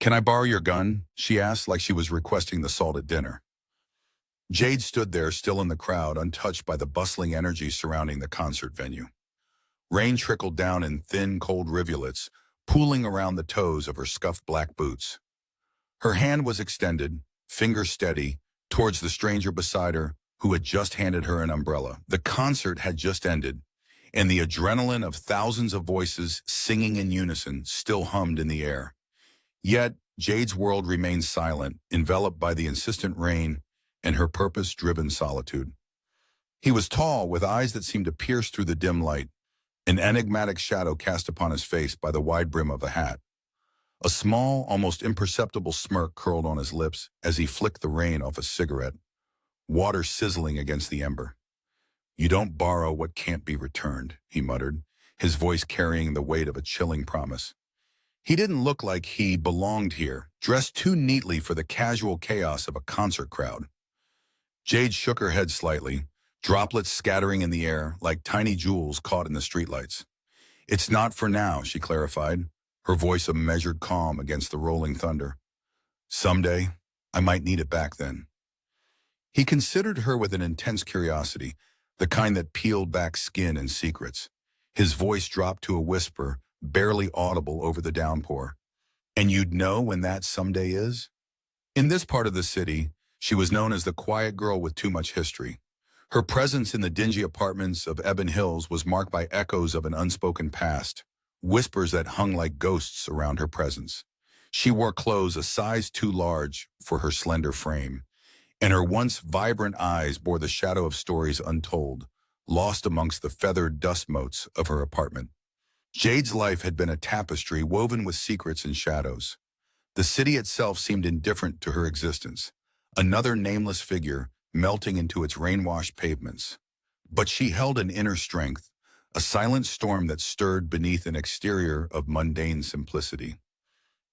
"Can I borrow your gun?" she asked, like she was requesting the salt at dinner. Jade stood there, still in the crowd, untouched by the bustling energy surrounding the concert venue. Rain trickled down in thin, cold rivulets, pooling around the toes of her scuffed black boots. Her hand was extended, finger steady, towards the stranger beside her, who had just handed her an umbrella. The concert had just ended, and the adrenaline of thousands of voices singing in unison still hummed in the air. Yet, Jade's world remained silent, enveloped by the insistent rain and her purpose-driven solitude. He was tall, with eyes that seemed to pierce through the dim light, an enigmatic shadow cast upon his face by the wide brim of the hat. A small, almost imperceptible smirk curled on his lips as he flicked the rain off a cigarette, water sizzling against the ember. "You don't borrow what can't be returned," he muttered, his voice carrying the weight of a chilling promise. He didn't look like he belonged here, dressed too neatly for the casual chaos of a concert crowd. Jade shook her head slightly, droplets scattering in the air like tiny jewels caught in the streetlights. "It's not for now," she clarified, her voice a measured calm against the rolling thunder. "Someday, I might need it back then." He considered her with an intense curiosity, the kind that peeled back skin and secrets. His voice dropped to a whisper, barely audible over the downpour. "And you'd know when that someday is?" In this part of the city, she was known as the quiet girl with too much history. Her presence in the dingy apartments of Ebon Hills was marked by echoes of an unspoken past, whispers that hung like ghosts around her presence. She wore clothes a size too large for her slender frame, and her once vibrant eyes bore the shadow of stories untold, lost amongst the feathered dust motes of her apartment. Jade's life had been a tapestry woven with secrets and shadows. The city itself seemed indifferent to her existence, another nameless figure melting into its rain-washed pavements. But she held an inner strength, a silent storm that stirred beneath an exterior of mundane simplicity.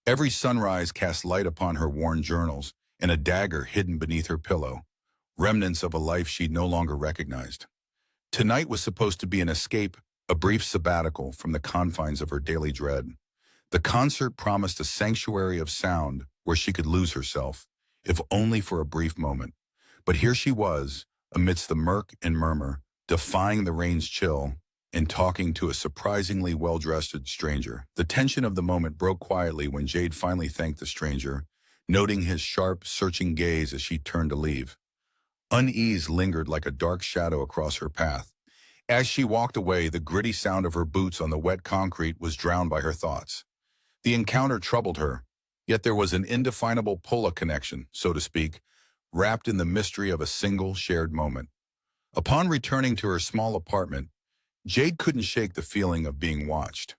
Every sunrise cast light upon her worn journals and a dagger hidden beneath her pillow, remnants of a life she no longer recognized. Tonight was supposed to be an escape, a brief sabbatical from the confines of her daily dread. The concert promised a sanctuary of sound where she could lose herself, if only for a brief moment. But here she was, amidst the murk and murmur, defying the rain's chill, and talking to a surprisingly well-dressed stranger. The tension of the moment broke quietly when Jade finally thanked the stranger, noting his sharp, searching gaze as she turned to leave. Unease lingered like a dark shadow across her path. As she walked away, the gritty sound of her boots on the wet concrete was drowned by her thoughts. The encounter troubled her, yet there was an indefinable pull-a connection, so to speak, wrapped in the mystery of a single shared moment. Upon returning to her small apartment, Jade couldn't shake the feeling of being watched.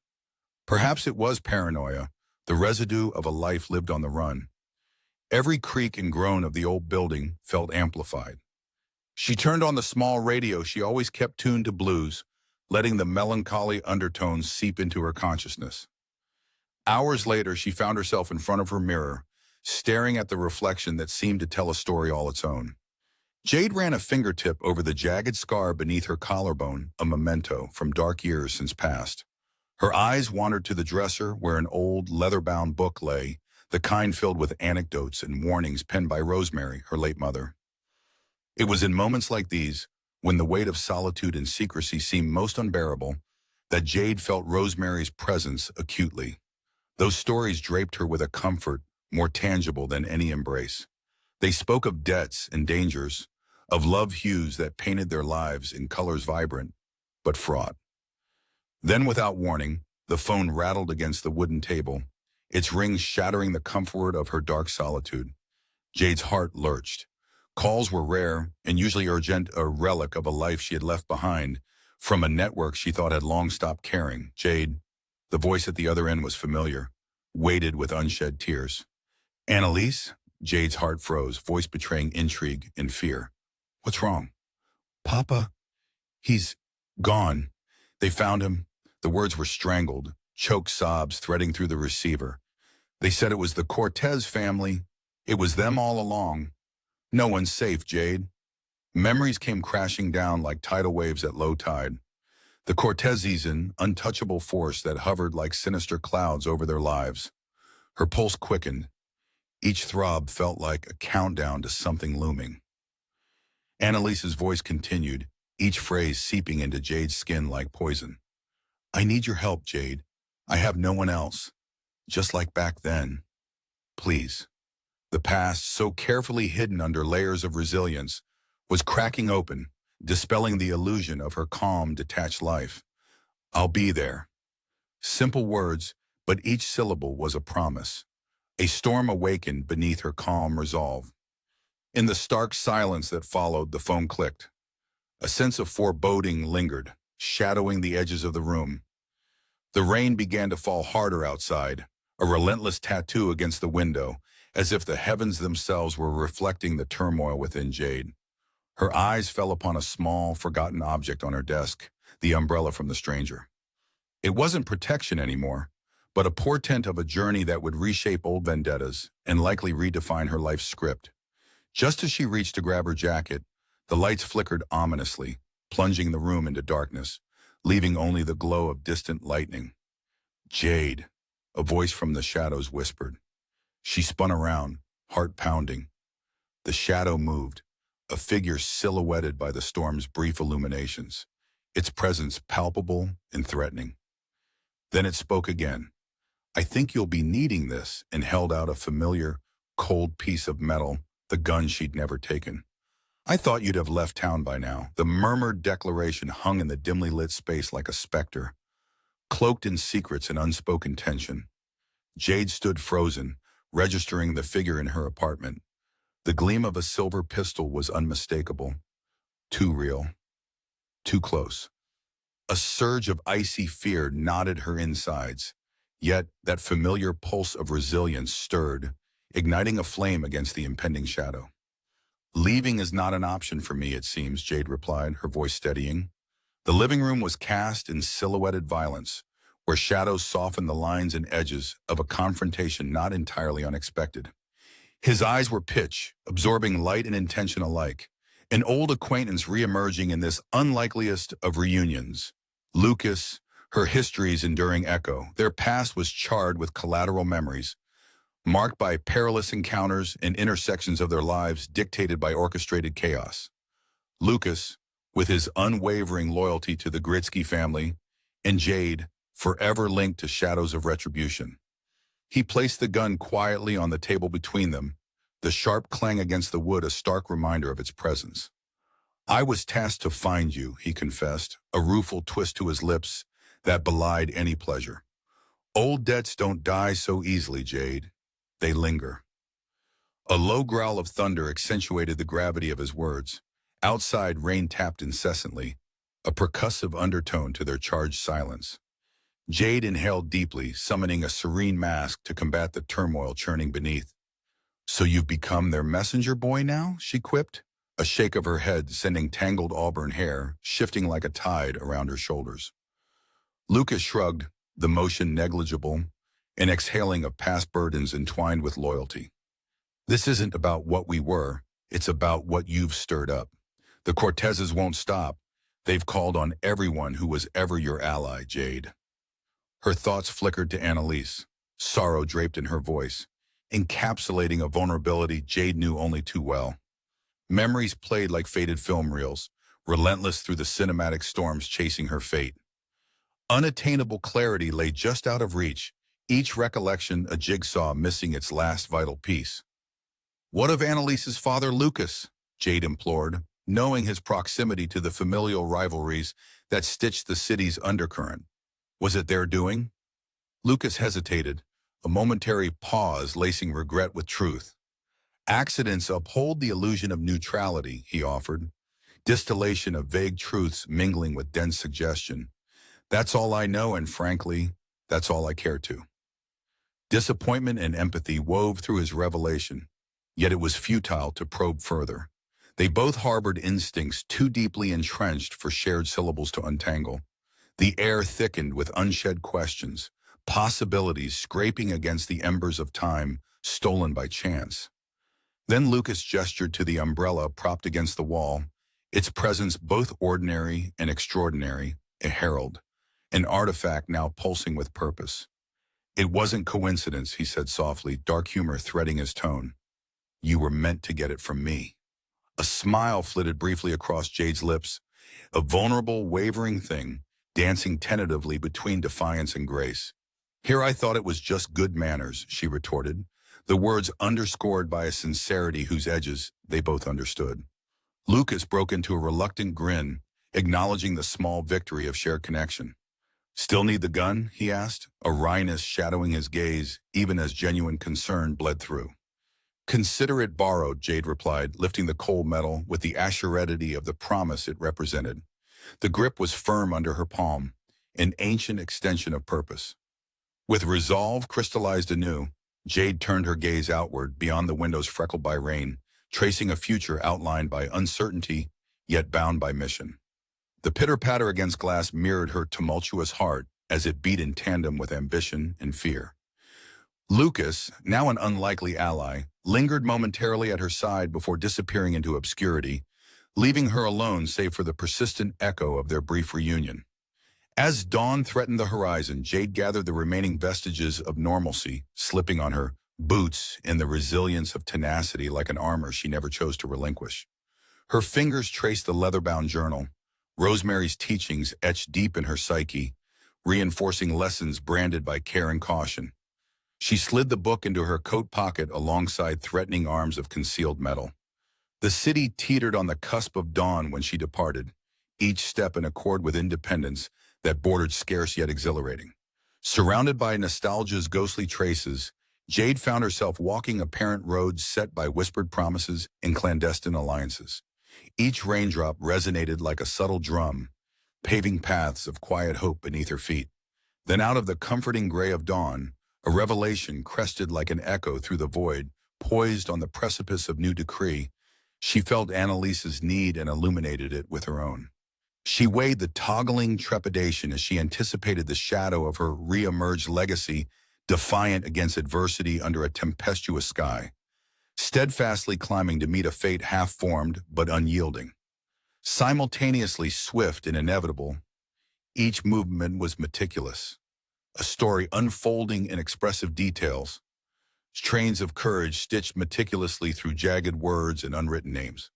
Perhaps it was paranoia, the residue of a life lived on the run. Every creak and groan of the old building felt amplified. She turned on the small radio she always kept tuned to blues, letting the melancholy undertones seep into her consciousness. Hours later, she found herself in front of her mirror, staring at the reflection that seemed to tell a story all its own. Jade ran a fingertip over the jagged scar beneath her collarbone, a memento from dark years since past. Her eyes wandered to the dresser where an old, leather-bound book lay, the kind filled with anecdotes and warnings penned by Rosemary, her late mother. It was in moments like these, when the weight of solitude and secrecy seemed most unbearable, that Jade felt Rosemary's presence acutely. Those stories draped her with a comfort more tangible than any embrace. They spoke of debts and dangers, of love hues that painted their lives in colors vibrant, but fraught. Then, without warning, the phone rattled against the wooden table, its rings shattering the comfort of her dark solitude. Jade's heart lurched. Calls were rare and usually urgent, a relic of a life she had left behind, from a network she thought had long stopped caring. "Jade," the voice at the other end was familiar, weighted with unshed tears. "Annalise?" Jade's heart froze, voice betraying intrigue and fear. "What's wrong?" "Papa, he's gone. They found him." The words were strangled, choked sobs threading through the receiver. "They said it was the Cortez family. It was them all along. No one's safe, Jade." Memories came crashing down like tidal waves at low tide. The Cortezes, an untouchable force that hovered like sinister clouds over their lives. Her pulse quickened. Each throb felt like a countdown to something looming. Annalise's voice continued, each phrase seeping into Jade's skin like poison. I need your help, Jade. I have no one else. Just like back then. Please. The past, so carefully hidden under layers of resilience, was cracking open, dispelling the illusion of her calm, detached life. I'll be there. Simple words, but each syllable was a promise. A storm awakened beneath her calm resolve. In the stark silence that followed, the phone clicked. A sense of foreboding lingered, shadowing the edges of the room. The rain began to fall harder outside, a relentless tattoo against the window, as if the heavens themselves were reflecting the turmoil within Jade. Her eyes fell upon a small, forgotten object on her desk, the umbrella from the stranger. It wasn't protection anymore, but a portent of a journey that would reshape old vendettas and likely redefine her life's script. Just as she reached to grab her jacket, the lights flickered ominously, plunging the room into darkness, leaving only the glow of distant lightning. Jade, a voice from the shadows whispered. She spun around, heart pounding. The shadow moved, a figure silhouetted by the storm's brief illuminations, its presence palpable and threatening. Then it spoke again. I think you'll be needing this, and held out a familiar, cold piece of metal, the gun she'd never taken. I thought you'd have left town by now. The murmured declaration hung in the dimly lit space like a specter, cloaked in secrets and unspoken tension. Jade stood frozen, registering the figure in her apartment. The gleam of a silver pistol was unmistakable. Too real. Too close. A surge of icy fear knotted her insides, yet that familiar pulse of resilience stirred, igniting a flame against the impending shadow. Leaving is not an option for me, it seems, Jade replied, her voice steadying. The living room was cast in silhouetted violence, where shadows softened the lines and edges of a confrontation not entirely unexpected. His eyes were pitch, absorbing light and intention alike, an old acquaintance re-emerging in this unlikeliest of reunions. Lucas, her history's enduring echo, their past was charred with collateral memories, marked by perilous encounters and intersections of their lives dictated by orchestrated chaos. Lucas, with his unwavering loyalty to the Gritsky family, and Jade, forever linked to shadows of retribution. He placed the gun quietly on the table between them, the sharp clang against the wood a stark reminder of its presence. I was tasked to find you, he confessed, a rueful twist to his lips that belied any pleasure. Old debts don't die so easily, Jade. They linger. A low growl of thunder accentuated the gravity of his words. Outside, rain tapped incessantly, a percussive undertone to their charged silence. Jade inhaled deeply, summoning a serene mask to combat the turmoil churning beneath. So you've become their messenger boy now? She quipped, a shake of her head sending tangled auburn hair shifting like a tide around her shoulders. Lucas shrugged, the motion negligible, an exhaling of past burdens entwined with loyalty. This isn't about what we were, it's about what you've stirred up. The Cortezes won't stop. They've called on everyone who was ever your ally, Jade. Her thoughts flickered to Annalise, sorrow draped in her voice, encapsulating a vulnerability Jade knew only too well. Memories played like faded film reels, relentless through the cinematic storms chasing her fate. Unattainable clarity lay just out of reach, each recollection a jigsaw missing its last vital piece. What of Annalise's father, Lucas? Jade implored, knowing his proximity to the familial rivalries that stitched the city's undercurrent. Was it their doing? Lucas hesitated, a momentary pause lacing regret with truth. Accidents uphold the illusion of neutrality, he offered, distillation of vague truths mingling with dense suggestion. That's all I know, and frankly, that's all I care to. Disappointment and empathy wove through his revelation, yet it was futile to probe further. They both harbored instincts too deeply entrenched for shared syllables to untangle. The air thickened with unshed questions, possibilities scraping against the embers of time stolen by chance. Then Lucas gestured to the umbrella propped against the wall, its presence both ordinary and extraordinary, a herald, an artifact now pulsing with purpose. It wasn't coincidence, he said softly, dark humor threading his tone. You were meant to get it from me. A smile flitted briefly across Jade's lips, a vulnerable, wavering thing, dancing tentatively between defiance and grace. Here I thought it was just good manners, she retorted, the words underscored by a sincerity whose edges they both understood. Lucas broke into a reluctant grin, acknowledging the small victory of shared connection. Still need the gun? He asked, a wryness shadowing his gaze, even as genuine concern bled through. Consider it borrowed, Jade replied, lifting the cold metal with the assuredity of the promise it represented. The grip was firm under her palm, an ancient extension of purpose. With resolve crystallized anew, Jade turned her gaze outward, beyond the windows freckled by rain, tracing a future outlined by uncertainty, yet bound by mission. The pitter-patter against glass mirrored her tumultuous heart as it beat in tandem with ambition and fear. Lucas, now an unlikely ally, lingered momentarily at her side before disappearing into obscurity, leaving her alone save for the persistent echo of their brief reunion. As dawn threatened the horizon, Jade gathered the remaining vestiges of normalcy, slipping on her boots in the resilience of tenacity like an armor she never chose to relinquish. Her fingers traced the leather-bound journal, Rosemary's teachings etched deep in her psyche, reinforcing lessons branded by care and caution. She slid the book into her coat pocket alongside threatening arms of concealed metal. The city teetered on the cusp of dawn when she departed, each step in accord with independence that bordered scarce yet exhilarating. Surrounded by nostalgia's ghostly traces, Jade found herself walking apparent roads set by whispered promises and clandestine alliances. Each raindrop resonated like a subtle drum, paving paths of quiet hope beneath her feet. Then out of the comforting gray of dawn, a revelation crested like an echo through the void, poised on the precipice of new decree. She felt Annalise's need and illuminated it with her own. She weighed the toggling trepidation as she anticipated the shadow of her re-emerged legacy, defiant against adversity under a tempestuous sky, steadfastly climbing to meet a fate half-formed but unyielding. Simultaneously swift and inevitable, each movement was meticulous, a story unfolding in expressive details, trains of courage stitched meticulously through jagged words and unwritten names.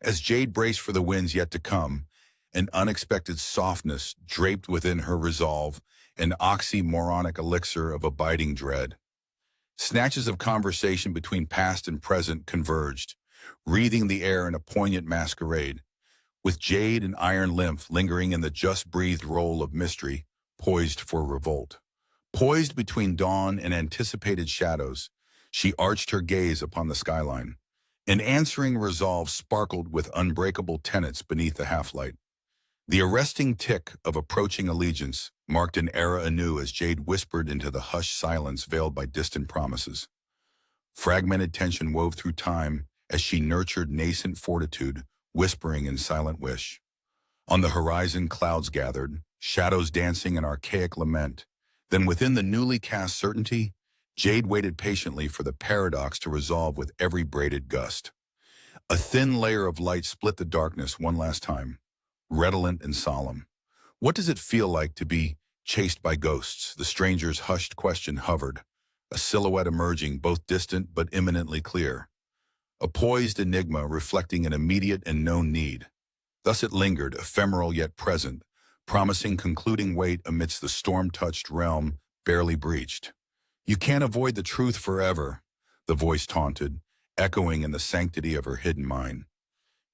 As Jade braced for the winds yet to come, an unexpected softness draped within her resolve, an oxymoronic elixir of abiding dread. Snatches of conversation between past and present converged, wreathing the air in a poignant masquerade, with Jade and iron lymph lingering in the just-breathed role of mystery, poised for revolt. Poised between dawn and anticipated shadows, she arched her gaze upon the skyline. An answering resolve sparkled with unbreakable tenets beneath the half-light. The arresting tick of approaching allegiance marked an era anew as Jade whispered into the hushed silence veiled by distant promises. Fragmented tension wove through time as she nurtured nascent fortitude, whispering in silent wish. On the horizon, clouds gathered, shadows dancing in archaic lament. Then within the newly cast certainty, Jade waited patiently for the paradox to resolve with every braided gust. A thin layer of light split the darkness one last time, redolent and solemn. What does it feel like to be chased by ghosts? The stranger's hushed question hovered, a silhouette emerging, both distant but imminently clear. A poised enigma reflecting an immediate and known need. Thus it lingered, ephemeral yet present, promising concluding weight amidst the storm-touched realm barely breached. You can't avoid the truth forever, the voice taunted, echoing in the sanctity of her hidden mind.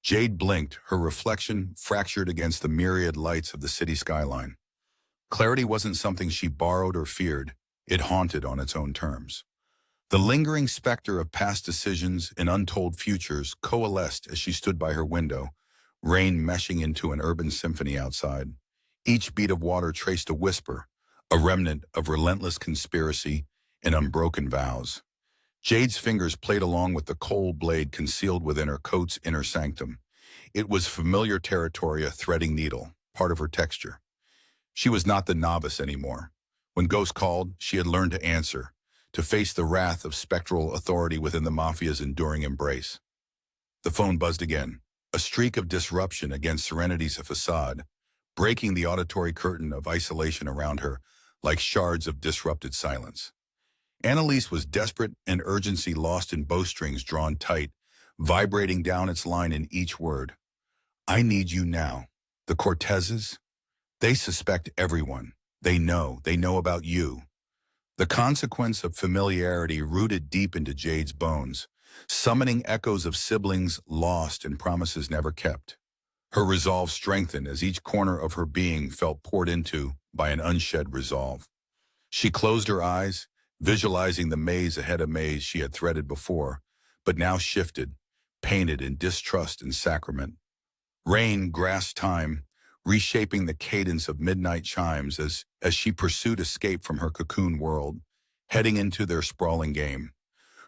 Jade blinked, her reflection fractured against the myriad lights of the city skyline. Clarity wasn't something she borrowed or feared, it haunted on its own terms. The lingering specter of past decisions and untold futures coalesced as she stood by her window, rain meshing into an urban symphony outside. Each beat of water traced a whisper, a remnant of relentless conspiracy and unbroken vows. Jade's fingers played along with the cold blade concealed within her coat's inner sanctum. It was familiar territory, a threading needle, part of her texture. She was not the novice anymore. When ghosts called, she had learned to answer, to face the wrath of spectral authority within the mafia's enduring embrace. The phone buzzed again, a streak of disruption against serenity's facade, breaking the auditory curtain of isolation around her, like shards of disrupted silence. Annalise was desperate and urgency lost in bowstrings drawn tight, vibrating down its line in each word. I need you now. The Cortezes? They suspect everyone. They know about you. The consequence of familiarity rooted deep into Jade's bones, summoning echoes of siblings lost and promises never kept. Her resolve strengthened as each corner of her being felt poured into by an unshed resolve. She closed her eyes, visualizing the maze ahead of maze she had threaded before, but now shifted, painted in distrust and sacrament. Rain grasped time, reshaping the cadence of midnight chimes as she pursued escape from her cocoon world, heading into their sprawling game.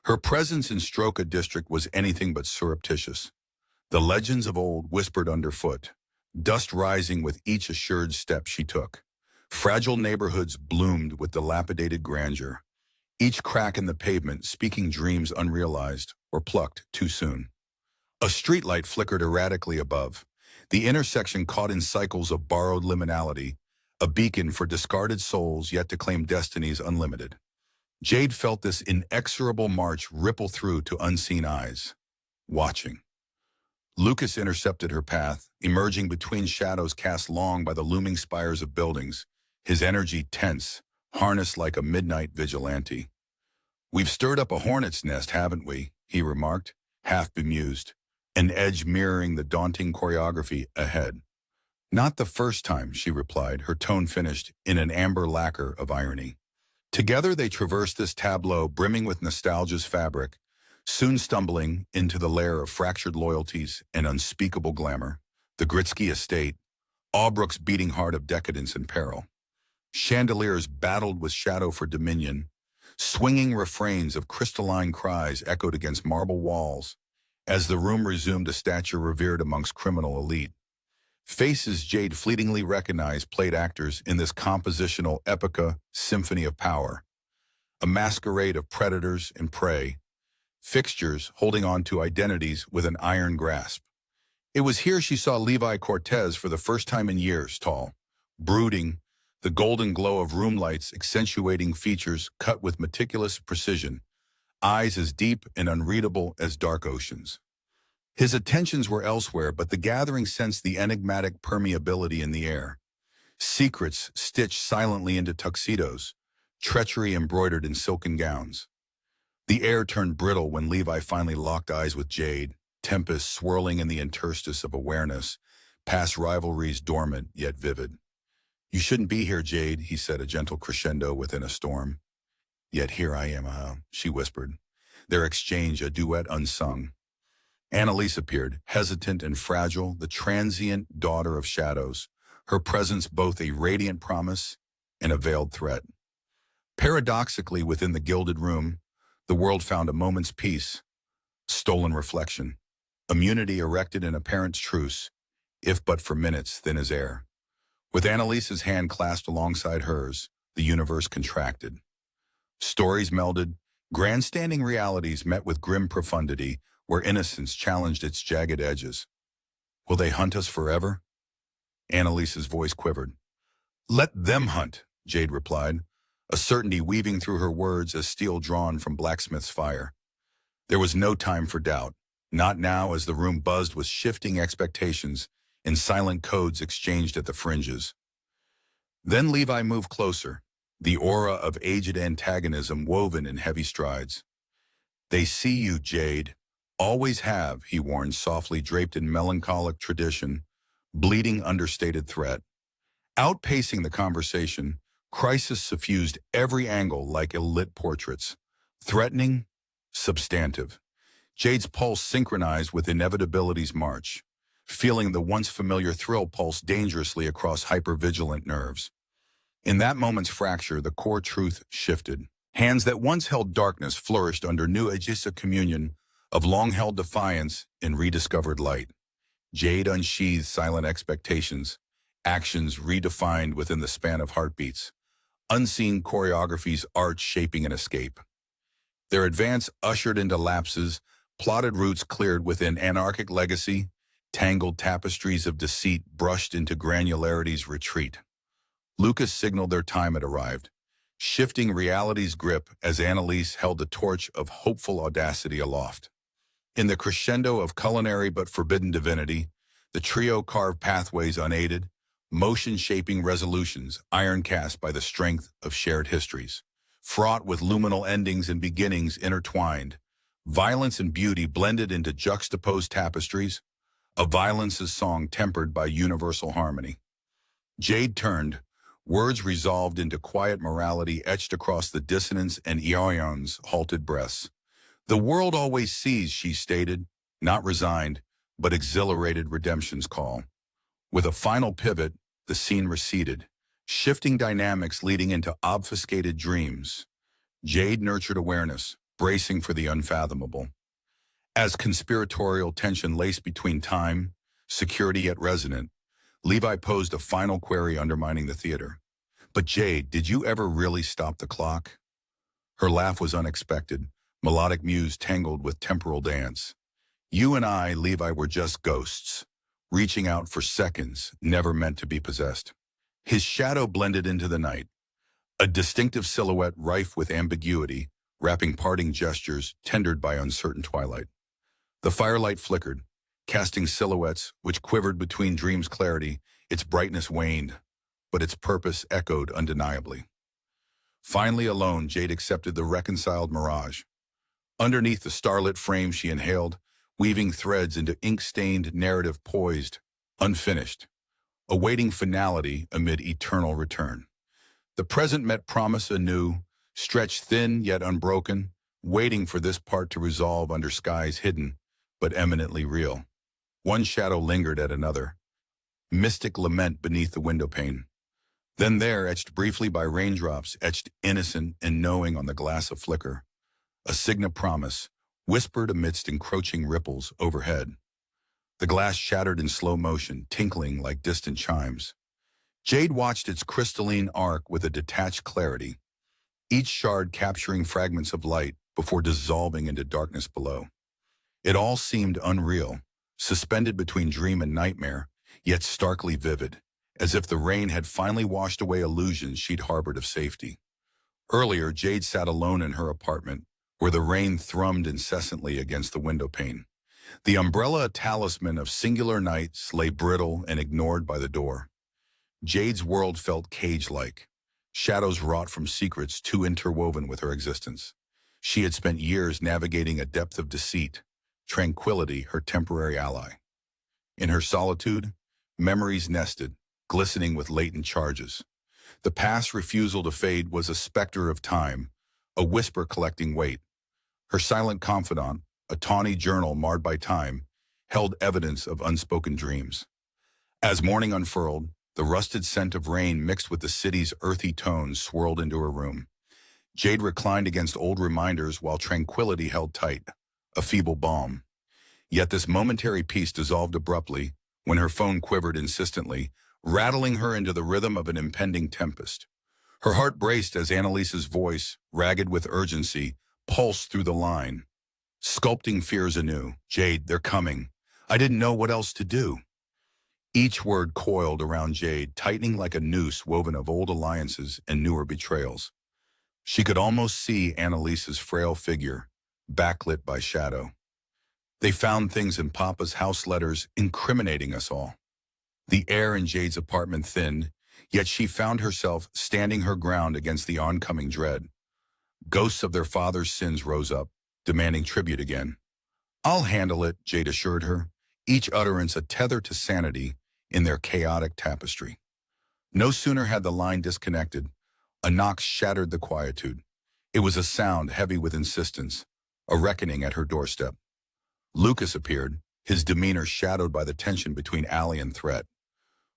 Her presence in Stroka district was anything but surreptitious. The legends of old whispered underfoot, dust rising with each assured step she took. Fragile neighborhoods bloomed with dilapidated grandeur, each crack in the pavement speaking dreams unrealized or plucked too soon. A streetlight flickered erratically above, the intersection caught in cycles of borrowed liminality, a beacon for discarded souls yet to claim destinies unlimited. Jade felt this inexorable march ripple through to unseen eyes, watching. Lucas intercepted her path, emerging between shadows cast long by the looming spires of buildings, his energy tense, harnessed like a midnight vigilante. We've stirred up a hornet's nest, haven't we? He remarked, half bemused, an edge mirroring the daunting choreography ahead. Not the first time, she replied, her tone finished in an amber lacquer of irony. Together they traversed this tableau brimming with nostalgia's fabric, soon stumbling into the lair of fractured loyalties and unspeakable glamour, the Gritsky estate, Albrook's beating heart of decadence and peril. Chandeliers battled with shadow for dominion, swinging refrains of crystalline cries echoed against marble walls as the room resumed a stature revered amongst criminal elite. Faces Jade fleetingly recognized played actors in this compositional epica symphony of power, a masquerade of predators and prey, fixtures holding on to identities with an iron grasp. It was here she saw Levi Cortez for the first time in years, tall, brooding, the golden glow of room lights accentuating features cut with meticulous precision, eyes as deep and unreadable as dark oceans. His attentions were elsewhere, but the gathering sensed the enigmatic permeability in the air. Secrets stitched silently into tuxedos, treachery embroidered in silken gowns. The air turned brittle when Levi finally locked eyes with Jade, tempest swirling in the interstice of awareness, past rivalries dormant yet vivid. You shouldn't be here, Jade, he said, a gentle crescendo within a storm. Yet here I am, she whispered, their exchange a duet unsung. Annalise appeared, hesitant and fragile, the transient daughter of shadows, her presence both a radiant promise and a veiled threat. Paradoxically, within the gilded room, the world found a moment's peace, stolen reflection, immunity erected in apparent truce, if but for minutes thin as air. With Annalise's hand clasped alongside hers, the universe contracted. Stories melded, grandstanding realities met with grim profundity, where innocence challenged its jagged edges. Will they hunt us forever? Annalise's voice quivered. Let them hunt, Jade replied, a certainty weaving through her words as steel drawn from blacksmith's fire. There was no time for doubt, not now as the room buzzed with shifting expectations and silent codes exchanged at the fringes. Then Levi moved closer, the aura of aged antagonism woven in heavy strides. They see you, Jade. Always have, he warned, softly draped in melancholic tradition, bleeding understated threat. Outpacing the conversation, crisis suffused every angle like ill-lit portraits. Threatening, substantive. Jade's pulse synchronized with inevitability's march, feeling the once familiar thrill pulse dangerously across hypervigilant nerves. In that moment's fracture, the core truth shifted. Hands that once held darkness flourished under new Ajisa communion of long-held defiance and rediscovered light. Jade unsheathed silent expectations, actions redefined within the span of heartbeats, unseen choreographies arch shaping an escape. Their advance ushered into lapses, plotted routes cleared within anarchic legacy, tangled tapestries of deceit brushed into granularity's retreat. Lucas signaled their time had arrived, shifting reality's grip as Annalise held the torch of hopeful audacity aloft. In the crescendo of culinary but forbidden divinity, the trio carved pathways unaided, motion-shaping resolutions iron-cast by the strength of shared histories. Fraught with luminal endings and beginnings intertwined, violence and beauty blended into juxtaposed tapestries, a violence's song tempered by universal harmony. Jade turned, words resolved into quiet morality etched across the dissonance and Eon's halted breaths. The world always sees, she stated, not resigned, but exhilarated redemption's call. With a final pivot, the scene receded, shifting dynamics leading into obfuscated dreams. Jade nurtured awareness, bracing for the unfathomable. As conspiratorial tension laced between time, security yet resonant, Levi posed a final query undermining the theater. But Jade, did you ever really stop the clock? Her laugh was unexpected, melodic muse tangled with temporal dance. You and I, Levi, were just ghosts, reaching out for seconds, never meant to be possessed. His shadow blended into the night, a distinctive silhouette rife with ambiguity, wrapping parting gestures tendered by uncertain twilight. The firelight flickered, casting silhouettes which quivered between dreams' clarity. Its brightness waned, but its purpose echoed undeniably. Finally alone, Jade accepted the reconciled mirage. Underneath the starlit frame she inhaled, weaving threads into ink-stained narrative poised, unfinished, awaiting finality amid eternal return. The present met promise anew, stretched thin yet unbroken, waiting for this part to resolve under skies hidden, but eminently real. One shadow lingered at another, mystic lament beneath the windowpane. Then there, etched briefly by raindrops, etched innocent and knowing on the glass of flicker, a signet promise, whispered amidst encroaching ripples overhead. The glass shattered in slow motion, tinkling like distant chimes. Jade watched its crystalline arc with a detached clarity, each shard capturing fragments of light before dissolving into darkness below. It all seemed unreal, suspended between dream and nightmare, yet starkly vivid, as if the rain had finally washed away illusions she'd harbored of safety. Earlier, Jade sat alone in her apartment, where the rain thrummed incessantly against the windowpane. The umbrella, a talisman of singular nights, lay brittle and ignored by the door. Jade's world felt cage-like, shadows wrought from secrets too interwoven with her existence. She had spent years navigating a depth of deceit, tranquility her temporary ally. In her solitude, memories nested, glistening with latent charges. The past's refusal to fade was a specter of time, a whisper collecting weight. Her silent confidant, a tawny journal marred by time, held evidence of unspoken dreams. As morning unfurled, the rusted scent of rain mixed with the city's earthy tones swirled into her room. Jade reclined against old reminders while tranquility held tight, a feeble balm. Yet this momentary peace dissolved abruptly when her phone quivered insistently, rattling her into the rhythm of an impending tempest. Her heart braced as Annalise's voice, ragged with urgency, pulsed through the line, sculpting fears anew. Jade, they're coming. I didn't know what else to do. Each word coiled around Jade, tightening like a noose woven of old alliances and newer betrayals. She could almost see Annalise's frail figure, backlit by shadow. They found things in Papa's house letters incriminating us all. The air in Jade's apartment thinned, yet she found herself standing her ground against the oncoming dread. Ghosts of their father's sins rose up, demanding tribute again. I'll handle it, Jade assured her, each utterance a tether to sanity in their chaotic tapestry. No sooner had the line disconnected, a knock shattered the quietude. It was a sound heavy with insistence, a reckoning at her doorstep. Lucas appeared, his demeanor shadowed by the tension between ally and threat.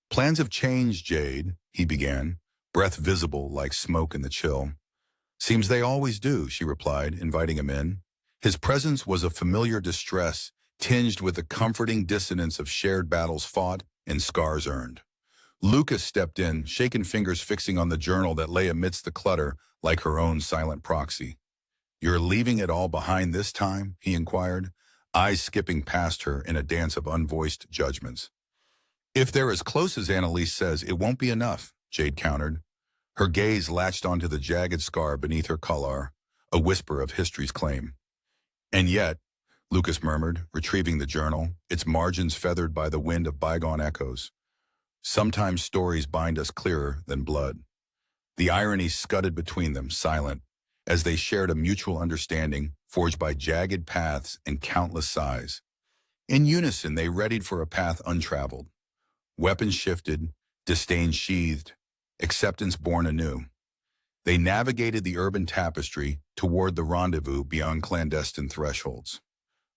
Plans have changed, Jade, he began, breath visible like smoke in the chill. Seems they always do, she replied, inviting him in. His presence was a familiar distress, tinged with the comforting dissonance of shared battles fought and scars earned. Lucas stepped in, shaken fingers fixing on the journal that lay amidst the clutter like her own silent proxy. You're leaving it all behind this time? He inquired, eyes skipping past her in a dance of unvoiced judgments. If they're as close as Annalise says, it won't be enough, Jade countered. Her gaze latched onto the jagged scar beneath her collar, a whisper of history's claim. And yet, Lucas murmured, retrieving the journal, its margins feathered by the wind of bygone echoes. Sometimes stories bind us clearer than blood. The irony scudded between them, silent, as they shared a mutual understanding forged by jagged paths and countless sighs. In unison, they readied for a path untraveled. Weapons shifted, disdain sheathed, acceptance born anew. They navigated the urban tapestry toward the rendezvous beyond clandestine thresholds.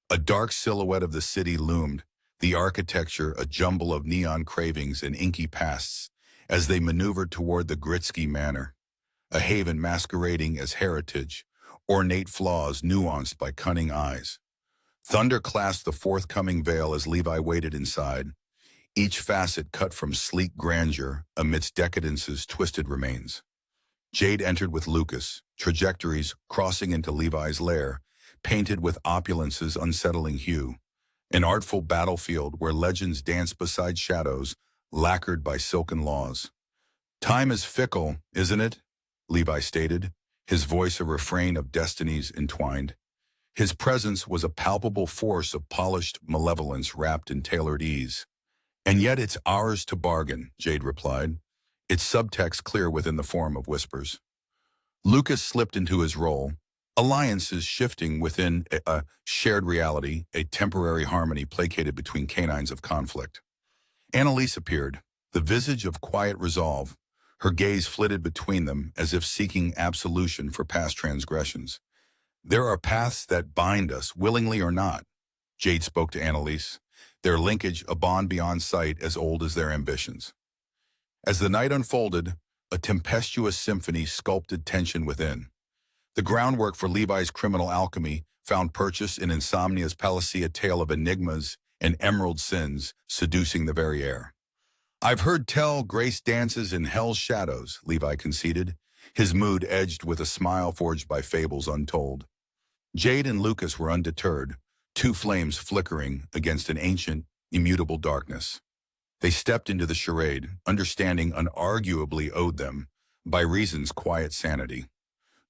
A dark silhouette of the city loomed, the architecture a jumble of neon cravings and inky pasts, as they maneuvered toward the Gritsky Manor, a haven masquerading as heritage, ornate flaws nuanced by cunning eyes. Thunder clasped the forthcoming veil as Levi waited inside, each facet cut from sleek grandeur amidst decadence's twisted remains. Jade entered with Lucas, trajectories crossing into Levi's lair, painted with opulence's unsettling hue, an artful battlefield where legends dance beside shadows, lacquered by silken laws. "Time is fickle, isn't it?" Levi stated, his voice a refrain of destinies entwined. His presence was a palpable force of polished malevolence wrapped in tailored ease. "And yet it's ours to bargain," Jade replied, its subtext clear within the form of whispers. Lucas slipped into his role, alliances shifting within a shared reality, a temporary harmony placated between canines of conflict. Annalise appeared, the visage of quiet resolve, her gaze flitted between them as if seeking absolution for past transgressions. "There are paths that bind us, willingly or not," Jade spoke to Annalise, their linkage a bond beyond sight as old as their ambitions. As the night unfolded, a tempestuous symphony sculpted tension within. The groundwork for Levi's criminal alchemy found purchase in Insomnia's Palacia tale of enigmas and emerald sins seducing the very air. "I've heard tell Grace dances in hell's shadows," Levi conceded, his mood edged with a smile forged by fables untold. Jade and Lucas were undeterred, two flames flickering against an ancient, immutable darkness. They stepped into the charade, understanding unarguably owed them, by reason's quiet sanity.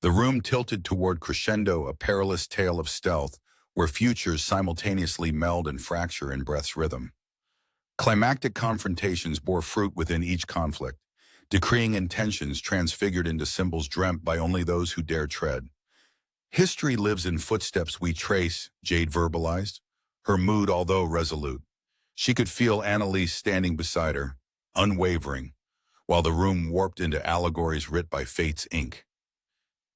The room tilted toward crescendo, a perilous tale of stealth, where futures simultaneously meld and fracture in breath's rhythm. Climactic confrontations bore fruit within each conflict, decreeing intentions transfigured into symbols dreamt by only those who dare tread. "History lives in footsteps we trace," Jade verbalized, her mood although resolute. She could feel Annalise standing beside her, unwavering, while the room warped into allegories writ by fate's ink.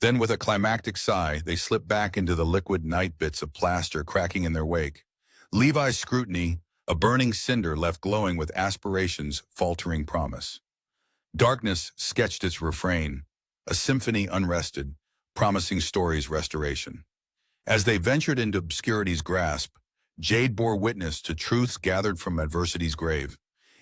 Then with a climactic sigh, they slipped back into the liquid night bits of plaster cracking in their wake. Levi's scrutiny, a burning cinder left glowing with aspiration's faltering promise. Darkness sketched its refrain, a symphony unrested, promising story's restoration. As they ventured into obscurity's grasp, Jade bore witness to truths gathered from adversity's grave.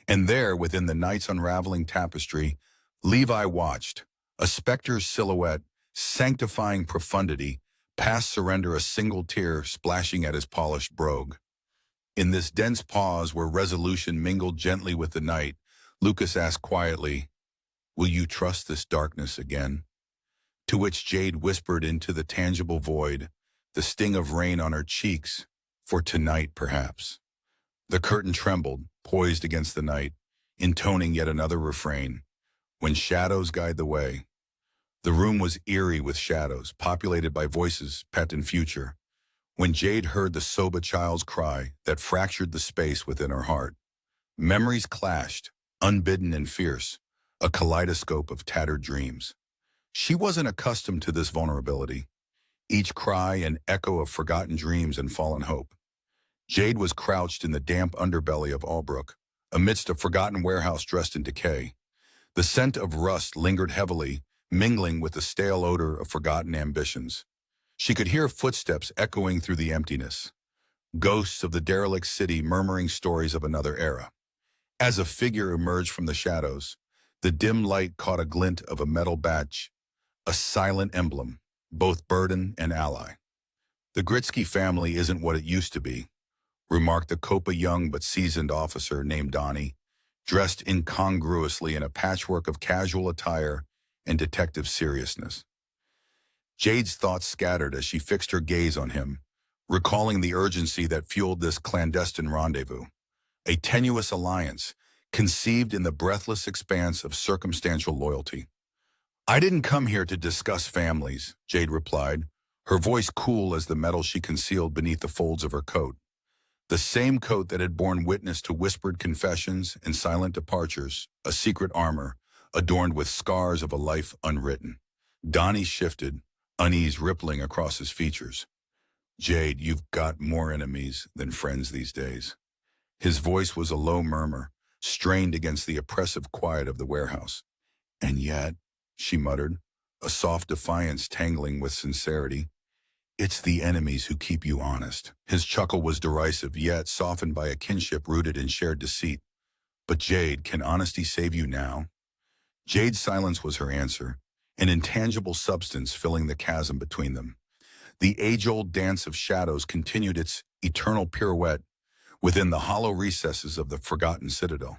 And there, within the night's unraveling tapestry, Levi watched, a specter's silhouette, sanctifying profundity, past surrender a single tear splashing at his polished brogue. In this dense pause where resolution mingled gently with the night, Lucas asked quietly, "Will you trust this darkness again?" To which Jade whispered into the tangible void, the sting of rain on her cheeks, "For tonight, perhaps." The curtain trembled, poised against the night, intoning yet another refrain, "When shadows guide the way." The room was eerie with shadows, populated by voices, pet and future. When Jade heard the Soba child's cry that fractured the space within her heart, memories clashed, unbidden and fierce, a kaleidoscope of tattered dreams. She wasn't accustomed to this vulnerability, each cry an echo of forgotten dreams and fallen hope. Jade was crouched in the damp underbelly of Albrook, amidst a forgotten warehouse dressed in decay. The scent of rust lingered heavily, mingling with the stale odor of forgotten ambitions. She could hear footsteps echoing through the emptiness, ghosts of the derelict city murmuring stories of another era. As a figure emerged from the shadows, the dim light caught a glint of a metal badge, a silent emblem, both burden and ally. "The Gritsky family isn't what it used to be," remarked a Copa young but seasoned officer named Donnie, dressed incongruously in a patchwork of casual attire and detective seriousness. Jade's thoughts scattered as she fixed her gaze on him, recalling the urgency that fueled this clandestine rendezvous, a tenuous alliance conceived in the breathless expanse of circumstantial loyalty. "I didn't come here to discuss families," Jade replied, her voice cool as the metal she concealed beneath the folds of her coat. The same coat that had borne witness to whispered confessions and silent departures, a secret armor, adorned with scars of a life unwritten. Donnie shifted, unease rippling across his features. "Jade, you've got more enemies than friends these days." His voice was a low murmur, strained against the oppressive quiet of the warehouse. "And yet," she muttered, a soft defiance tangling with sincerity, "it's the enemies who keep you honest." His chuckle was derisive, yet softened by a kinship rooted in shared deceit. "But Jade, can honesty save you now?" Jade's silence was her answer, an intangible substance filling the chasm between them. The age-old dance of shadows continued its eternal pirouette within the hollow recesses of the forgotten citadel.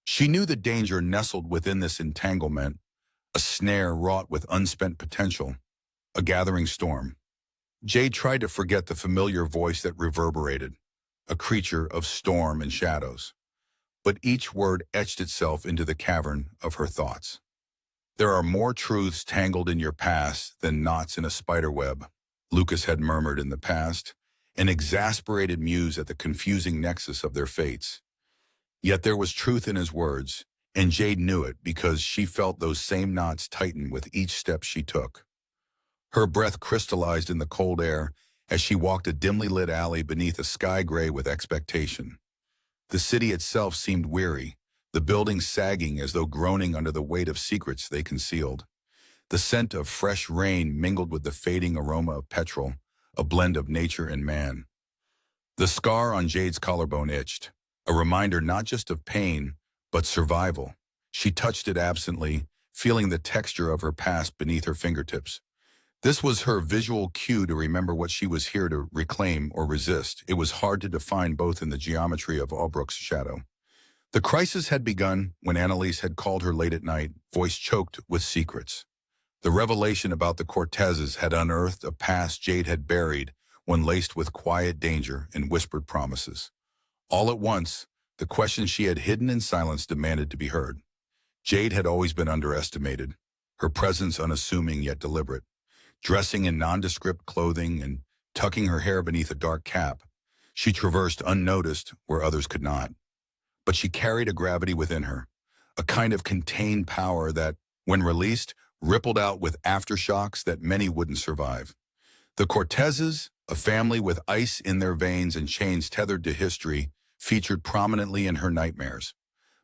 She knew the danger nestled within this entanglement, a snare wrought with unspent potential, a gathering storm. Jade tried to forget the familiar voice that reverberated, a creature of storm and shadows. But each word etched itself into the cavern of her thoughts. "There are more truths tangled in your past than knots in a spiderweb," Lucas had murmured in the past, an exasperated muse at the confusing nexus of their fates. Yet there was truth in his words, and Jade knew it because she felt those same knots tighten with each step she took. Her breath crystallized in the cold air as she walked a dimly lit alley beneath a sky gray with expectation. The city itself seemed weary, the buildings sagging as though groaning under the weight of secrets they concealed. The scent of fresh rain mingled with the fading aroma of petrol, a blend of nature and man. The scar on Jade's collarbone itched, a reminder not just of pain, but survival. She touched it absently, feeling the texture of her past beneath her fingertips. This was her visual cue to remember what she was here to reclaim or resist. It was hard to define both in the geometry of Albrook's shadow. The crisis had begun when Annalise had called her late at night, voice choked with secrets. The revelation about the Cortezes had unearthed a past Jade had buried, one laced with quiet danger and whispered promises. All at once, the questions she had hidden in silence demanded to be heard. Jade had always been underestimated, her presence unassuming yet deliberate. Dressing in nondescript clothing and tucking her hair beneath a dark cap, she traversed unnoticed where others could not. But she carried a gravity within her, a kind of contained power that, when released, rippled out with aftershocks that many wouldn't survive. The Cortezes, a family with ice in their veins and chains tethered to history, featured prominently in her nightmares.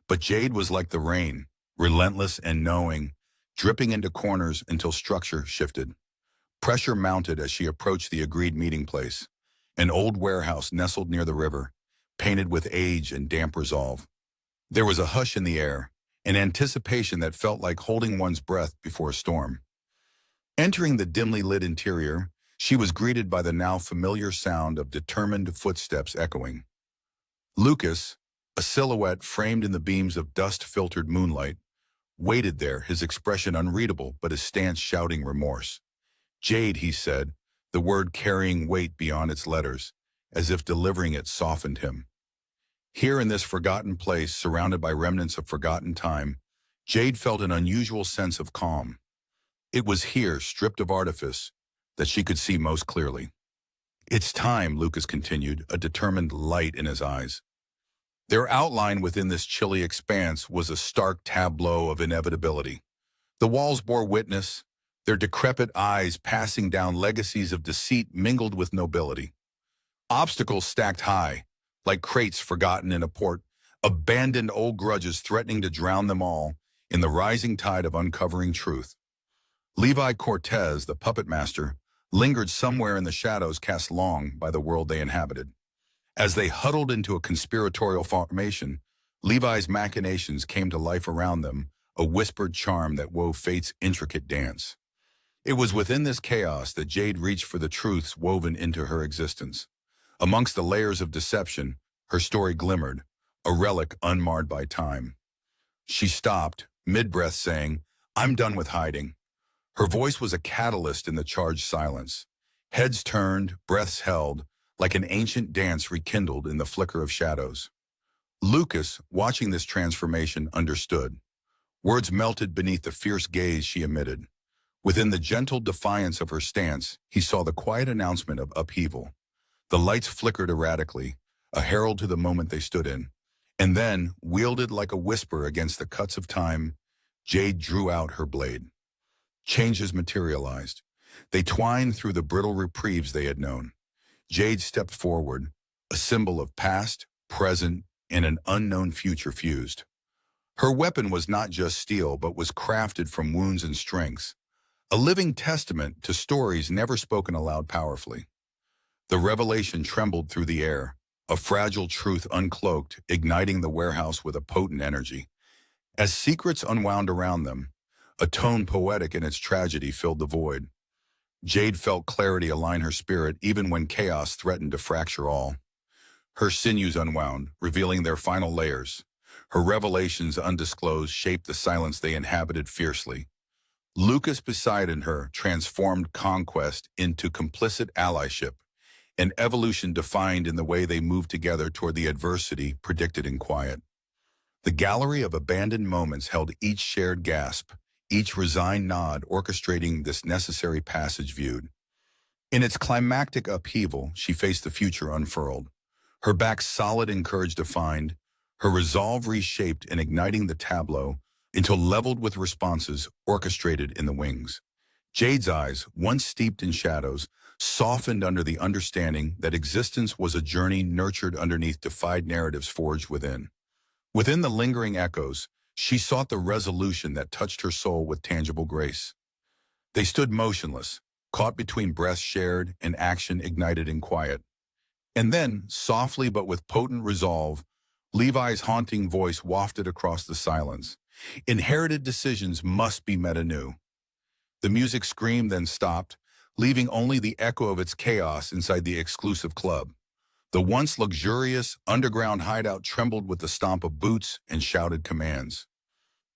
But Jade was like the rain, relentless and knowing, dripping into corners until structure shifted. Pressure mounted as she approached the agreed meeting place, an old warehouse nestled near the river, painted with age and damp resolve. There was a hush in the air, an anticipation that felt like holding one's breath before a storm. Entering the dimly lit interior, she was greeted by the now familiar sound of determined footsteps echoing. Lucas, a silhouette framed in the beams of dust-filtered moonlight, waited there, his expression unreadable but his stance shouting remorse. "Jade," he said, the word carrying weight beyond its letters, as if delivering it softened him. Here in this forgotten place, surrounded by remnants of forgotten time, Jade felt an unusual sense of calm. It was here, stripped of artifice, that she could see most clearly. "It's time," Lucas continued, a determined light in his eyes. Their outline within this chilly expanse was a stark tableau of inevitability. The walls bore witness, their decrepit eyes passing down legacies of deceit mingled with nobility. Obstacles stacked high, like crates forgotten in a port, abandoned old grudges threatening to drown them all in the rising tide of uncovering truth. Levi Cortez, the puppet master, lingered somewhere in the shadows cast long by the world they inhabited. As they huddled into a conspiratorial formation, Levi's machinations came to life around them, a whispered charm that wove fate's intricate dance. It was within this chaos that Jade reached for the truths woven into her existence. Amongst the layers of deception, her story glimmered, a relic unmarred by time. She stopped, mid-breath saying, I'm done with hiding. Her voice was a catalyst in the charged silence. Heads turned, breaths held, like an ancient dance rekindled in the flicker of shadows. Lucas, watching this transformation, understood. Words melted beneath the fierce gaze she emitted. Within the gentle defiance of her stance, he saw the quiet announcement of upheaval. The lights flickered erratically, a herald to the moment they stood in. And then, wielded like a whisper against the cuts of time, Jade drew out her blade. Changes materialized. They twined through the brittle reprieves they had known. Jade stepped forward, a symbol of past, present, and an unknown future fused. Her weapon was not just steel, but was crafted from wounds and strengths, a living testament to stories never spoken aloud powerfully. The revelation trembled through the air, a fragile truth uncloaked, igniting the warehouse with a potent energy. As secrets unwound around them, a tone poetic in its tragedy filled the void. Jade felt clarity align her spirit even when chaos threatened to fracture all. Her sinews unwound, revealing their final layers. Her revelations undisclosed shaped the silence they inhabited fiercely. Lucas beside her transformed conquest into complicit allyship, an evolution defined in the way they moved together toward the adversity predicted in quiet. The gallery of abandoned moments held each shared gasp, each resigned nod orchestrating this necessary passage viewed. In its climactic upheaval, she faced the future unfurled. Her back solid and courage defined, her resolve reshaped and igniting the tableau until leveled with responses orchestrated in the wings. Jade's eyes, once steeped in shadows, softened under the understanding that existence was a journey nurtured underneath defied narratives forged within. Within the lingering echoes, she sought the resolution that touched her soul with tangible grace. They stood motionless, caught between breaths shared and action ignited in quiet. And then, softly but with potent resolve, Levi's haunting voice wafted across the silence. Inherited decisions must be met anew. The music screamed then stopped, leaving only the echo of its chaos inside the exclusive club. The once luxurious, underground hideout trembled with the stomp of boots and shouted commands.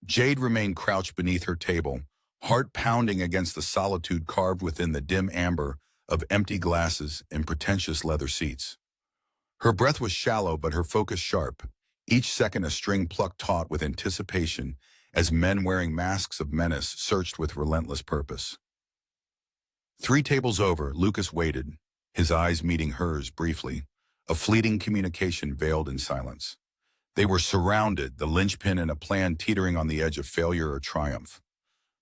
Jade remained crouched beneath her table, heart pounding against the solitude carved within the dim amber of empty glasses and pretentious leather seats. Her breath was shallow but her focus sharp, each second a string plucked taut with anticipation as men wearing masks of menace searched with relentless purpose. 3 tables over, Lucas waited, his eyes meeting hers briefly, a fleeting communication veiled in silence. They were surrounded, the linchpin in a plan teetering on the edge of failure or triumph.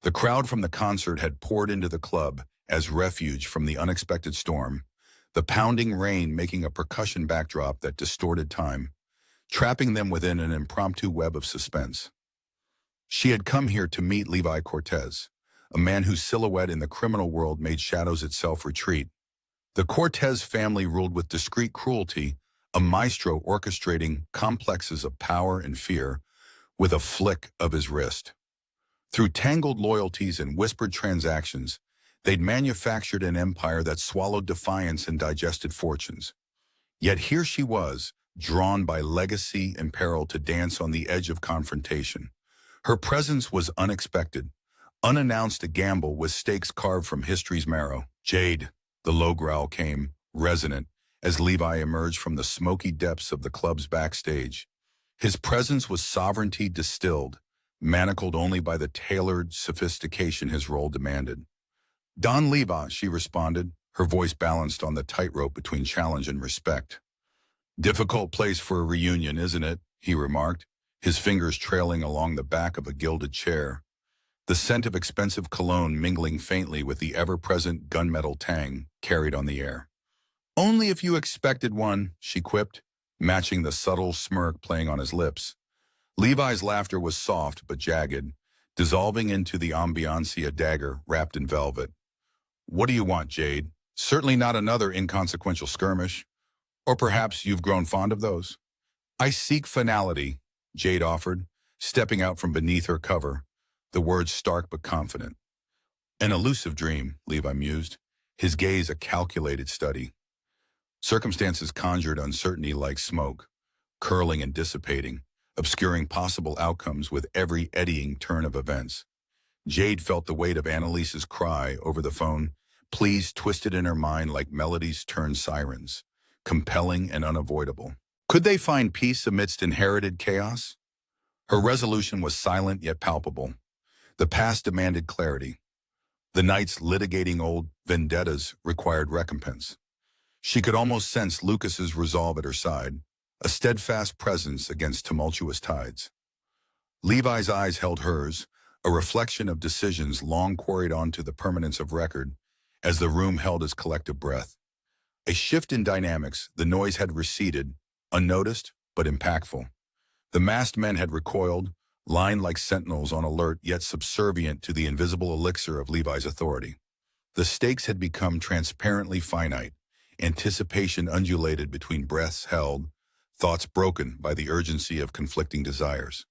The crowd from the concert had poured into the club as refuge from the unexpected storm, the pounding rain making a percussion backdrop that distorted time, trapping them within an impromptu web of suspense. She had come here to meet Levi Cortez, a man whose silhouette in the criminal world made shadows itself retreat. The Cortez family ruled with discreet cruelty, a maestro orchestrating complexes of power and fear with a flick of his wrist. Through tangled loyalties and whispered transactions, they'd manufactured an empire that swallowed defiance and digested fortunes. Yet here she was, drawn by legacy and peril to dance on the edge of confrontation. Her presence was unexpected, unannounced, a gamble with stakes carved from history's marrow. Jade, the low growl came, resonant, as Levi emerged from the smoky depths of the club's backstage. His presence was sovereignty distilled, manacled only by the tailored sophistication his role demanded. Don Levi, she responded, her voice balanced on the tightrope between challenge and respect. Difficult place for a reunion, isn't it? He remarked, his fingers trailing along the back of a gilded chair. The scent of expensive cologne mingling faintly with the ever-present gunmetal tang carried on the air. Only if you expected one, she quipped, matching the subtle smirk playing on his lips. Levi's laughter was soft but jagged, dissolving into the ambiance a dagger wrapped in velvet. What do you want, Jade? Certainly not another inconsequential skirmish. Or perhaps you've grown fond of those? I seek finality, Jade offered, stepping out from beneath her cover, the words stark but confident. An elusive dream, Levi mused, his gaze a calculated study. Circumstances conjured uncertainty like smoke, curling and dissipating, obscuring possible outcomes with every eddying turn of events. Jade felt the weight of Annalise's cry over the phone, pleas twisted in her mind like melodies turned sirens, compelling and unavoidable. Could they find peace amidst inherited chaos? Her resolution was silent yet palpable. The past demanded clarity. The night's litigating old vendettas required recompense. She could almost sense Lucas's resolve at her side, a steadfast presence against tumultuous tides. Levi's eyes held hers, a reflection of decisions long quarried onto the permanence of record, as the room held its collective breath. A shift in dynamics, the noise had receded, unnoticed but impactful. The masked men had recoiled, lined like sentinels on alert yet subservient to the invisible elixir of Levi's authority. The stakes had become transparently finite. Anticipation undulated between breaths held, thoughts broken by the urgency of conflicting desires.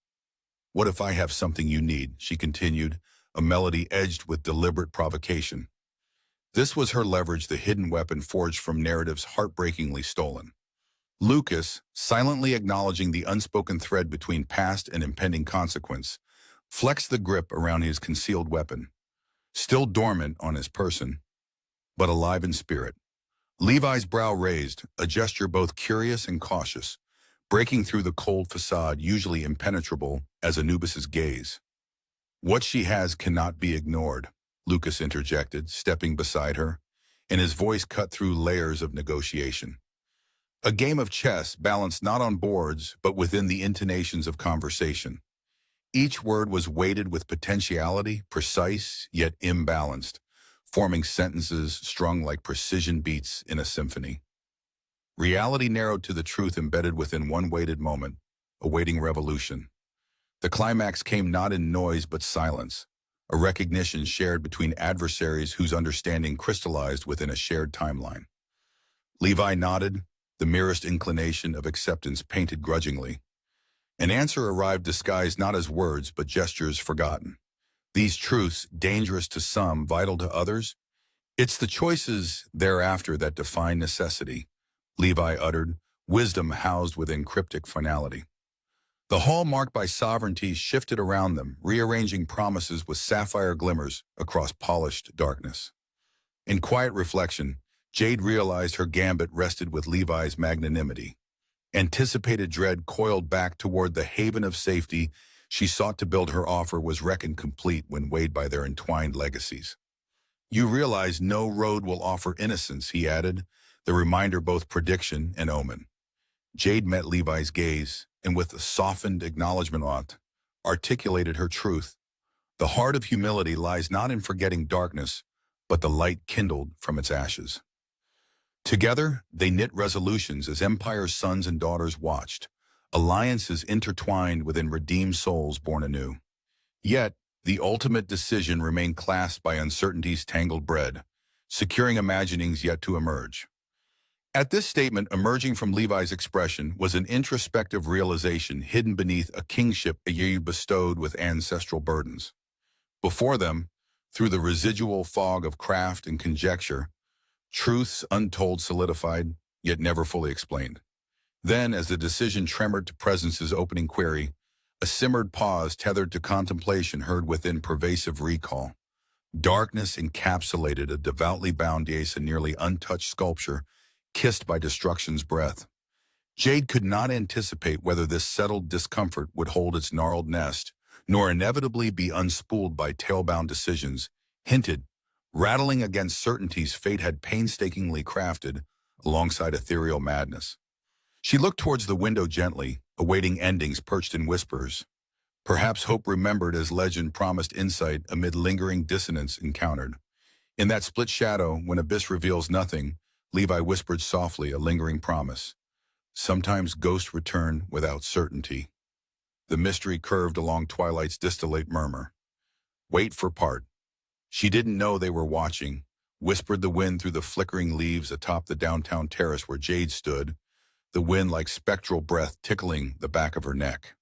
"What if I have something you need?" she continued, a melody edged with deliberate provocation. This was her leverage, the hidden weapon forged from narratives heartbreakingly stolen. Lucas, silently acknowledging the unspoken thread between past and impending consequence, flexed the grip around his concealed weapon, still dormant on his person, but alive in spirit. Levi's brow raised, a gesture both curious and cautious, breaking through the cold facade usually impenetrable as Anubis's gaze. "What she has cannot be ignored," Lucas interjected, stepping beside her, and his voice cut through layers of negotiation. A game of chess balanced not on boards, but within the intonations of conversation. Each word was weighted with potentiality, precise yet imbalanced, forming sentences strung like precision beats in a symphony. Reality narrowed to the truth embedded within one weighted moment, awaiting revolution. The climax came not in noise but silence, a recognition shared between adversaries whose understanding crystallized within a shared timeline. Levi nodded, the merest inclination of acceptance painted grudgingly. An answer arrived disguised not as words but gestures forgotten. These truths, dangerous to some, vital to others? "It's the choices thereafter that define necessity," Levi uttered, wisdom housed within cryptic finality. The hall marked by sovereignty shifted around them, rearranging promises with sapphire glimmers across polished darkness. In quiet reflection, Jade realized her gambit rested with Levi's magnanimity. Anticipated dread coiled back toward the haven of safety she sought to build. Her offer was reckoned complete when weighed by their entwined legacies. "You realize no road will offer innocence," he added, the reminder both prediction and omen. Jade met Levi's gaze, and with a softened acknowledgement articulated her truth. "The heart of humility lies not in forgetting darkness, but the light kindled from its ashes." Together, they knit resolutions as Empire's sons and daughters watched, alliances intertwined within redeemed souls born anew. Yet, the ultimate decision remained clasped by uncertainty's tangled bread, securing imaginings yet to emerge. At this statement, emerging from Levi's expression was an introspective realization hidden beneath a kingship Ayew bestowed with ancestral burdens. Before them, through the residual fog of craft and conjecture, truths untold solidified, yet never fully explained. Then, as the decision tremored to Presence's opening query, a simmered pause tethered to contemplation heard within pervasive recall. Darkness encapsulated a devoutly bound dais, a nearly untouched sculpture, kissed by destruction's breath. Jade could not anticipate whether this settled discomfort would hold its gnarled nest, nor inevitably be unspooled by tail-bound decisions, hinted, rattling against certainties fate had painstakingly crafted alongside ethereal madness. She looked towards the window gently, awaiting endings perched in whispers. Perhaps hope remembered as legend promised insight amid lingering dissonance encountered. In that split shadow, when abyss reveals nothing, Levi whispered softly a lingering promise. Sometimes ghosts return without certainty. The mystery curved along twilight's distillate murmur. Wait for part. She didn't know they were watching, whispered the wind through the flickering leaves atop the downtown terrace where Jade stood, the wind like spectral breath tickling the back of her neck.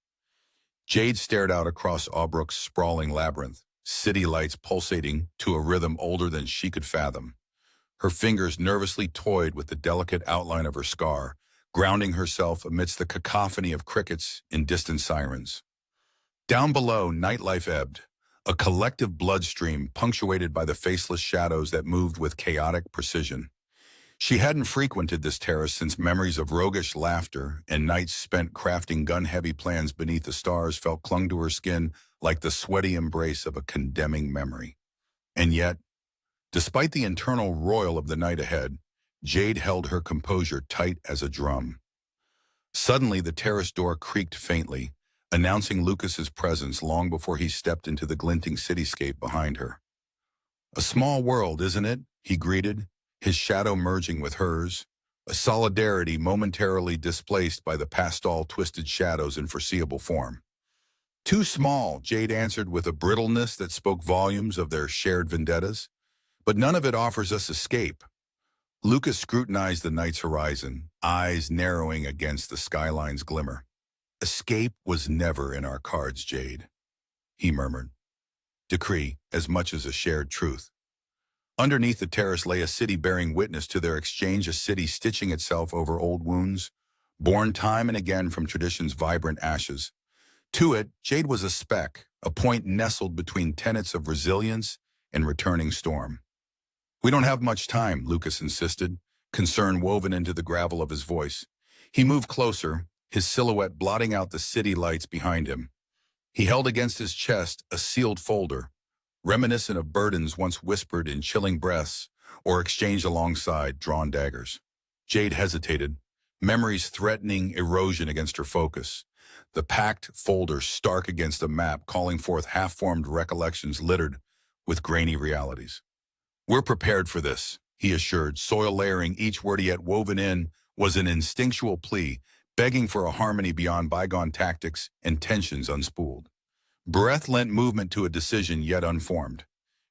Jade stared out across Aubrooke's sprawling labyrinth, city lights pulsating to a rhythm older than she could fathom. Her fingers nervously toyed with the delicate outline of her scar, grounding herself amidst the cacophony of crickets and distant sirens. Down below, nightlife ebbed, a collective bloodstream punctuated by the faceless shadows that moved with chaotic precision. She hadn't frequented this terrace since memories of roguish laughter and nights spent crafting gun-heavy plans beneath the stars felt clung to her skin like the sweaty embrace of a condemning memory. And yet, despite the internal roil of the night ahead, Jade held her composure tight as a drum. Suddenly, the terrace door creaked faintly, announcing Lucas's presence long before he stepped into the glinting cityscape behind her. "A small world, isn't it?" he greeted, his shadow merging with hers, a solidarity momentarily displaced by the pastel-twisted shadows in foreseeable form. "Too small," Jade answered with a brittleness that spoke volumes of their shared vendettas. "But none of it offers us escape." Lucas scrutinized the night's horizon, eyes narrowing against the skyline's glimmer. "Escape was never in our cards, Jade," he murmured. "Decree as much as a shared truth." Underneath the terrace lay a city bearing witness to their exchange, a city stitching itself over old wounds, born time and again from tradition's vibrant ashes. To it, Jade was a speck, a point nestled between tenets of resilience and returning storm. "We don't have much time," Lucas insisted, concern woven into the gravel of his voice. He moved closer, his silhouette blotting out the city lights behind him. He held against his chest a sealed folder, reminiscent of burdens once whispered in chilling breaths or exchanged alongside drawn daggers. Jade hesitated, memories threatening erosion against her focus. The packed folder stark against a map, calling forth half-formed recollections littered with grainy realities. "We're prepared for this," he assured, soil layering each word he had woven in was an instinctual plea, begging for a harmony beyond bygone tactics and tensions unspooled. Breath lent movement to a decision yet unformed.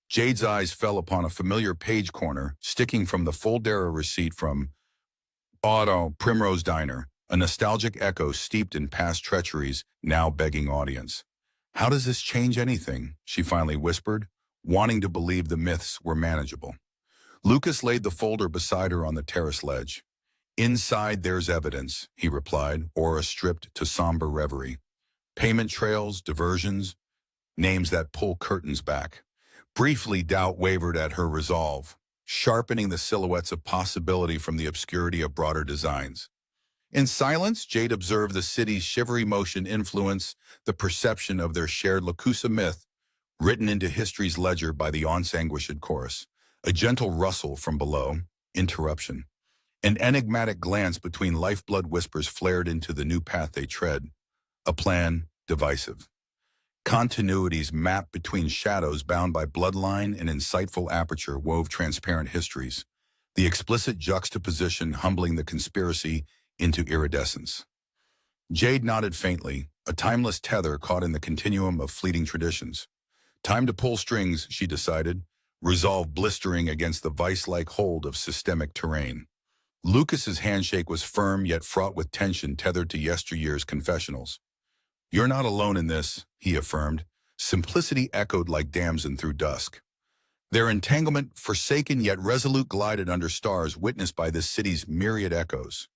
Jade's eyes fell upon a familiar page corner, sticking from the Foldera receipt from Otto Primrose Diner, a nostalgic echo steeped in past treacheries, now begging audience. "How does this change anything?" she finally whispered, wanting to believe the myths were manageable. Lucas laid the folder beside her on the terrace ledge. "Inside there's evidence," he replied, aura stripped to somber reverie. "Payment trails, diversions, names that pull curtains back." Briefly, doubt wavered at her resolve, sharpening the silhouettes of possibility from the obscurity of broader designs. In silence, Jade observed the city's shivery motion influence the perception of their shared Lacusa myth, written into history's ledger by the ensanguished chorus. A gentle rustle from below, interruption. An enigmatic glance between lifeblood whispers flared into the new path they tread. A plan, divisive. Continuities mapped between shadows bound by bloodline and insightful aperture wove transparent histories, the explicit juxtaposition humbling the conspiracy into iridescence. Jade nodded faintly, a timeless tether caught in the continuum of fleeting traditions. Time to pull strings, she decided, resolve blistering against the vice-like hold of systemic terrain. Lucas's handshake was firm yet fraught with tension tethered to yesteryear's confessionals. "You're not alone in this," he affirmed. Simplicity echoed like damson through dusk. Their entanglement, forsaken yet resolute, glided under stars witnessed by this city's myriad echoes.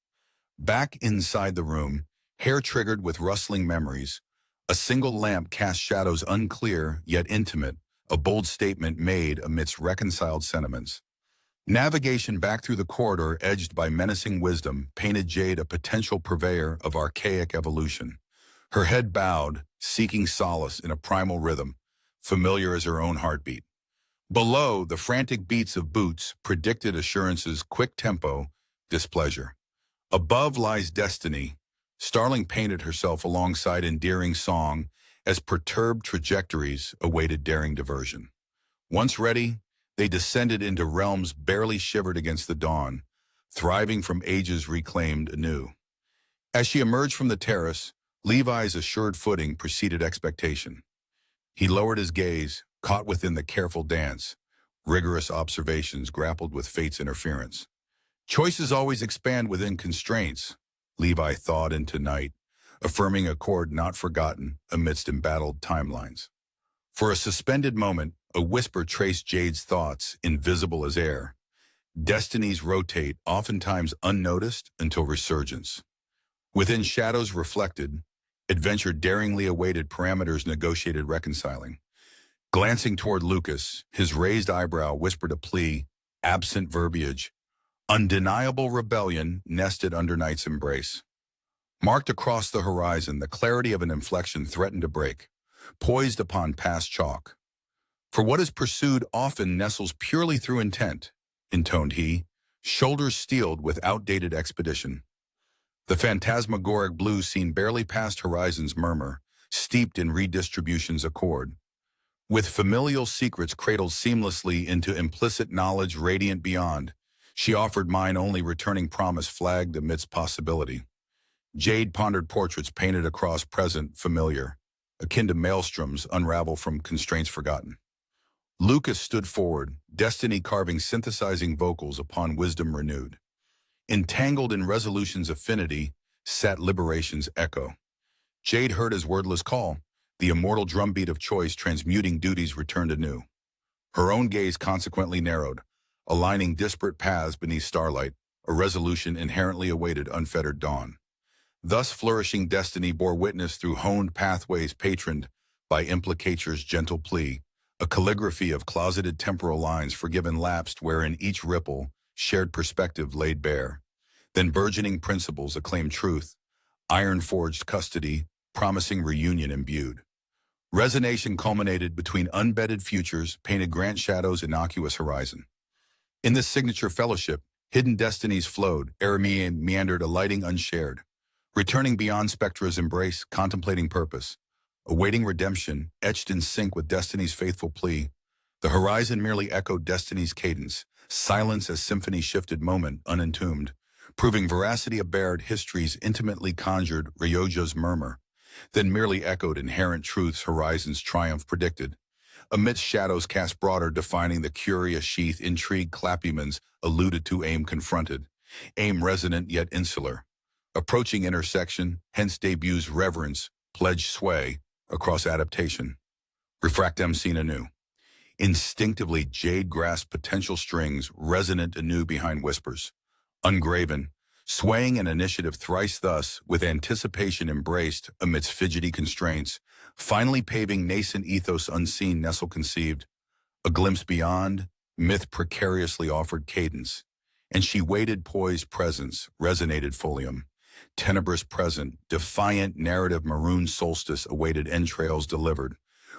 Back inside the room, hair triggered with rustling memories, a single lamp cast shadows unclear yet intimate, a bold statement made amidst reconciled sentiments. Navigation back through the corridor edged by menacing wisdom painted Jade a potential purveyor of archaic evolution. Her head bowed, seeking solace in a primal rhythm, familiar as her own heartbeat. Below, the frantic beats of boots predicted assurance's quick tempo, displeasure. Above lies destiny. Starling painted herself alongside endearing song as perturbed trajectories awaited daring diversion. Once ready, they descended into realms barely shivered against the dawn, thriving from ages reclaimed anew. As she emerged from the terrace, Levi's assured footing preceded expectation. He lowered his gaze, caught within the careful dance. Rigorous observations grappled with fate's interference. Choices always expand within constraints, Levi thawed into night, affirming a chord not forgotten amidst embattled timelines. For a suspended moment, a whisper traced Jade's thoughts, invisible as air. Destinies rotate, oftentimes unnoticed until resurgence. Within shadows reflected, adventure daringly awaited parameters negotiated reconciling. Glancing toward Lucas, his raised eyebrow whispered a plea, absent verbiage. Undeniable rebellion nested under Night's embrace. Marked across the horizon, the clarity of an inflection threatened to break, poised upon past chalk. For what is pursued often nestles purely through intent, intoned he, shoulders steeled with outdated expedition. The phantasmagoric blue seen barely past horizon's murmur, steeped in redistribution's accord. With familial secrets cradled seamlessly into implicit knowledge radiant beyond, she offered mine only returning promise flagged amidst possibility. Jade pondered portraits painted across present, familiar, akin to maelstroms unravel from constraints forgotten. Lucas stood forward, destiny carving synthesizing vocals upon wisdom renewed. Entangled in resolution's affinity, sat liberation's echo. Jade heard his wordless call, the immortal drumbeat of choice transmuting duties returned anew. Her own gaze consequently narrowed, aligning disparate paths beneath starlight, a resolution inherently awaited unfettered dawn. Thus flourishing destiny bore witness through honed pathways patroned by implicature's gentle plea, a calligraphy of closeted temporal lines forgiven lapsed wherein each ripple, shared perspective laid bare. Then burgeoning principles acclaimed truth, iron-forged custody, promising reunion imbued. Resonation culminated between unbedded futures, painted grant shadows innocuous horizon. In this signature fellowship, hidden destinies flowed, Eremia meandered alighting unshared, returning beyond spectra's embrace, contemplating purpose, awaiting redemption, etched in sync with destiny's faithful plea. The horizon merely echoed destiny's cadence, silence as symphony shifted moment unentombed, proving veracity abared history's intimately conjured Ryoja's murmur, then merely echoed inherent truths horizon's triumph predicted. Amidst shadows cast broader, defining the curious sheath, intrigue Clappyman's alluded to aim confronted, aim resonant yet insular. Approaching intersection, hence debuts reverence, pledge sway, across adaptation. Refractem seen anew. Instinctively, Jade grasped potential strings, resonant anew behind whispers. Ungraven, swaying an initiative thrice thus, with anticipation embraced amidst fidgety constraints, finally paving nascent ethos unseen nestle conceived. A glimpse beyond, myth precariously offered cadence, and she waited poised presence, resonated folium. Tenebrous present, defiant narrative maroon solstice awaited entrails delivered.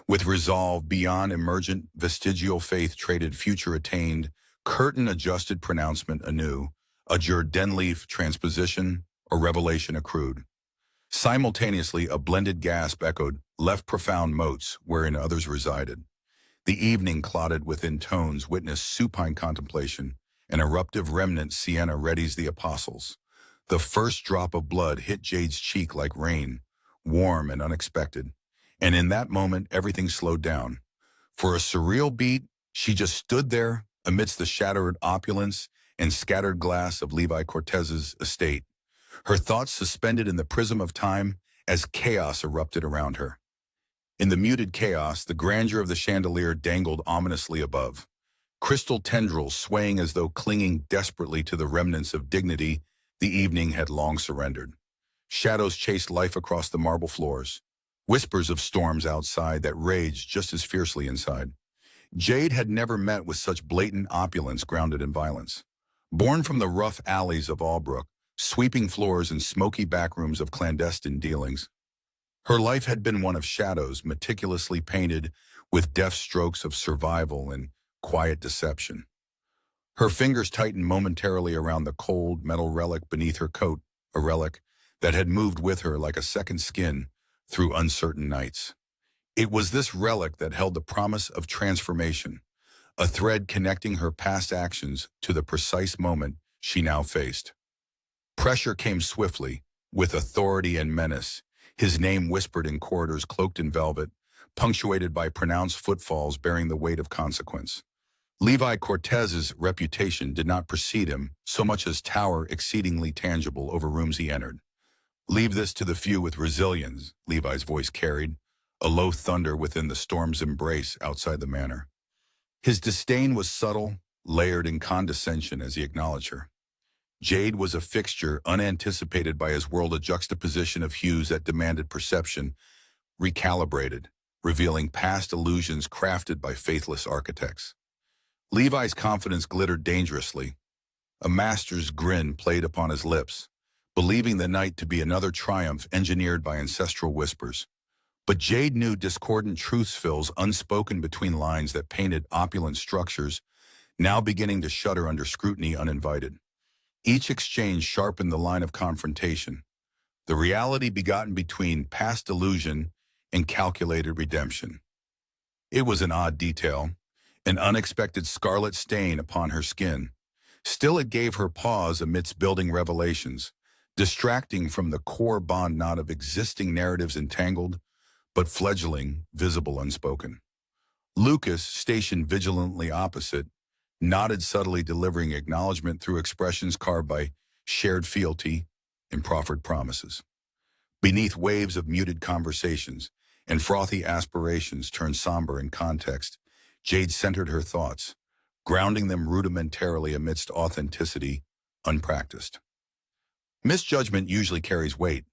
With resolve beyond emergent vestigial faith traded future attained, curtain adjusted pronouncement anew, adjured denleaf transposition or revelation accrued. Simultaneously a blended gasp echoed, left profound motes wherein others resided. The evening clotted within tones witnessed supine contemplation, an eruptive remnant Sienna readies the apostles. The first drop of blood hit Jade's cheek like rain, warm and unexpected. And in that moment, everything slowed down. For a surreal beat, she just stood there amidst the shattered opulence and scattered glass of Levi Cortez's estate, her thoughts suspended in the prism of time as chaos erupted around her. In the muted chaos, the grandeur of the chandelier dangled ominously above, crystal tendrils swaying as though clinging desperately to the remnants of dignity the evening had long surrendered. Shadows chased life across the marble floors, whispers of storms outside that raged just as fiercely inside. Jade had never met with such blatant opulence grounded in violence. Born from the rough alleys of Albrook, sweeping floors and smoky backrooms of clandestine dealings, her life had been one of shadows meticulously painted with deft strokes of survival and quiet deception. Her fingers tightened momentarily around the cold metal relic beneath her coat, a relic that had moved with her like a second skin through uncertain nights. It was this relic that held the promise of transformation, a thread connecting her past actions to the precise moment she now faced. Pressure came swiftly, with authority and menace, his name whispered in corridors cloaked in velvet, punctuated by pronounced footfalls bearing the weight of consequence. Levi Cortez's reputation did not precede him so much as tower exceedingly tangible over rooms he entered. Leave this to the few with resilience, Levi's voice carried, a low thunder within the storm's embrace outside the manor. His disdain was subtle, layered in condescension as he acknowledged her. Jade was a fixture unanticipated by his world, a juxtaposition of hues that demanded perception, recalibrated, revealing past illusions crafted by faithless architects. Levi's confidence glittered dangerously. A master's grin played upon his lips, believing the night to be another triumph engineered by ancestral whispers. But Jade knew discordant truth fills unspoken between lines that painted opulent structures, now beginning to shudder under scrutiny uninvited. Each exchange sharpened the line of confrontation, the reality begotten between past illusion and calculated redemption. It was an odd detail, an unexpected scarlet stain upon her skin. Still, it gave her pause amidst building revelations, distracting from the core bond knot of existing narratives entangled, but fledgling, visible unspoken. Lucas, stationed vigilantly opposite, nodded subtly, delivering acknowledgement through expressions carved by shared fealty and proffered promises. Beneath waves of muted conversations and frothy aspirations turned somber in context, Jade centered her thoughts, grounding them rudimentarily amidst authenticity unpracticed. Misjudgment usually carries weight,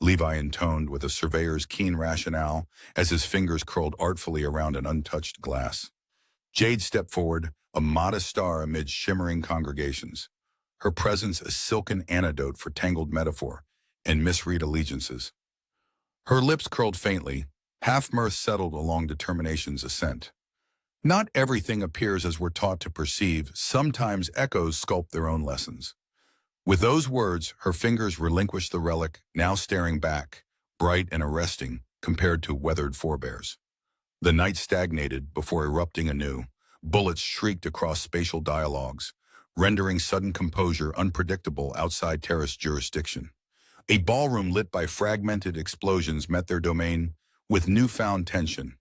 Levi intoned with a surveyor's keen rationale as his fingers curled artfully around an untouched glass. Jade stepped forward, a modest star amid shimmering congregations, her presence a silken antidote for tangled metaphor and misread allegiances. Her lips curled faintly, half mirth settled along determination's ascent. Not everything appears as we're taught to perceive, sometimes echoes sculpt their own lessons. With those words, her fingers relinquished the relic, now staring back, bright and arresting, compared to weathered forebears. The night stagnated before erupting anew. Bullets shrieked across spatial dialogues, rendering sudden composure unpredictable outside terrace jurisdiction. A ballroom lit by fragmented explosions met their domain with newfound tension.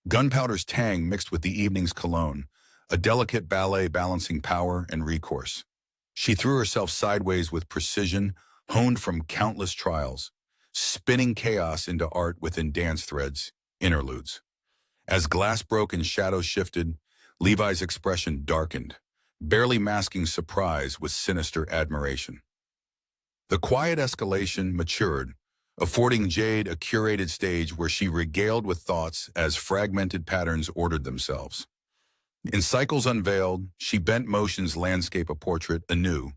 Gunpowder's tang mixed with the evening's cologne, a delicate ballet balancing power and recourse. She threw herself sideways with precision, honed from countless trials, spinning chaos into art within dance threads, interludes. As glass broke and shadows shifted, Levi's expression darkened, barely masking surprise with sinister admiration. The quiet escalation matured, affording Jade a curated stage where she regaled with thoughts as fragmented patterns ordered themselves. In cycles unveiled, she bent motion's landscape a portrait anew,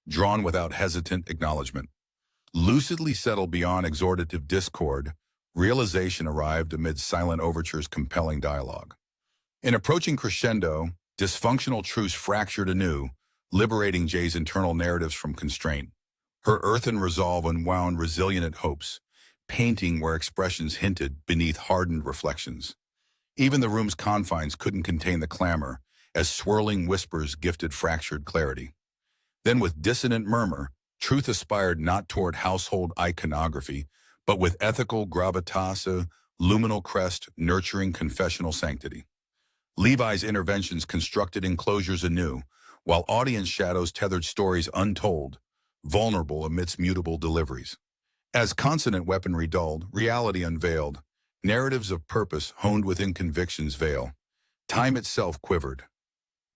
drawn without hesitant acknowledgement. Lucidly settled beyond exhortative discord, realization arrived amid silent overtures compelling dialogue. In approaching crescendo, dysfunctional truths fractured anew, liberating Jade's internal narratives from constraint. Her earthen resolve unwound resilient hopes, painting where expressions hinted beneath hardened reflections. Even the room's confines couldn't contain the clamor, as swirling whispers gifted fractured clarity. Then with dissonant murmur, truth aspired not toward household iconography, but with ethical gravitas, a luminal crest nurturing confessional sanctity. Levi's interventions constructed enclosures anew, while audience shadows tethered stories untold, vulnerable amidst mutable deliveries. As consonant weaponry dulled, reality unveiled, narratives of purpose honed within conviction's veil. Time itself quivered,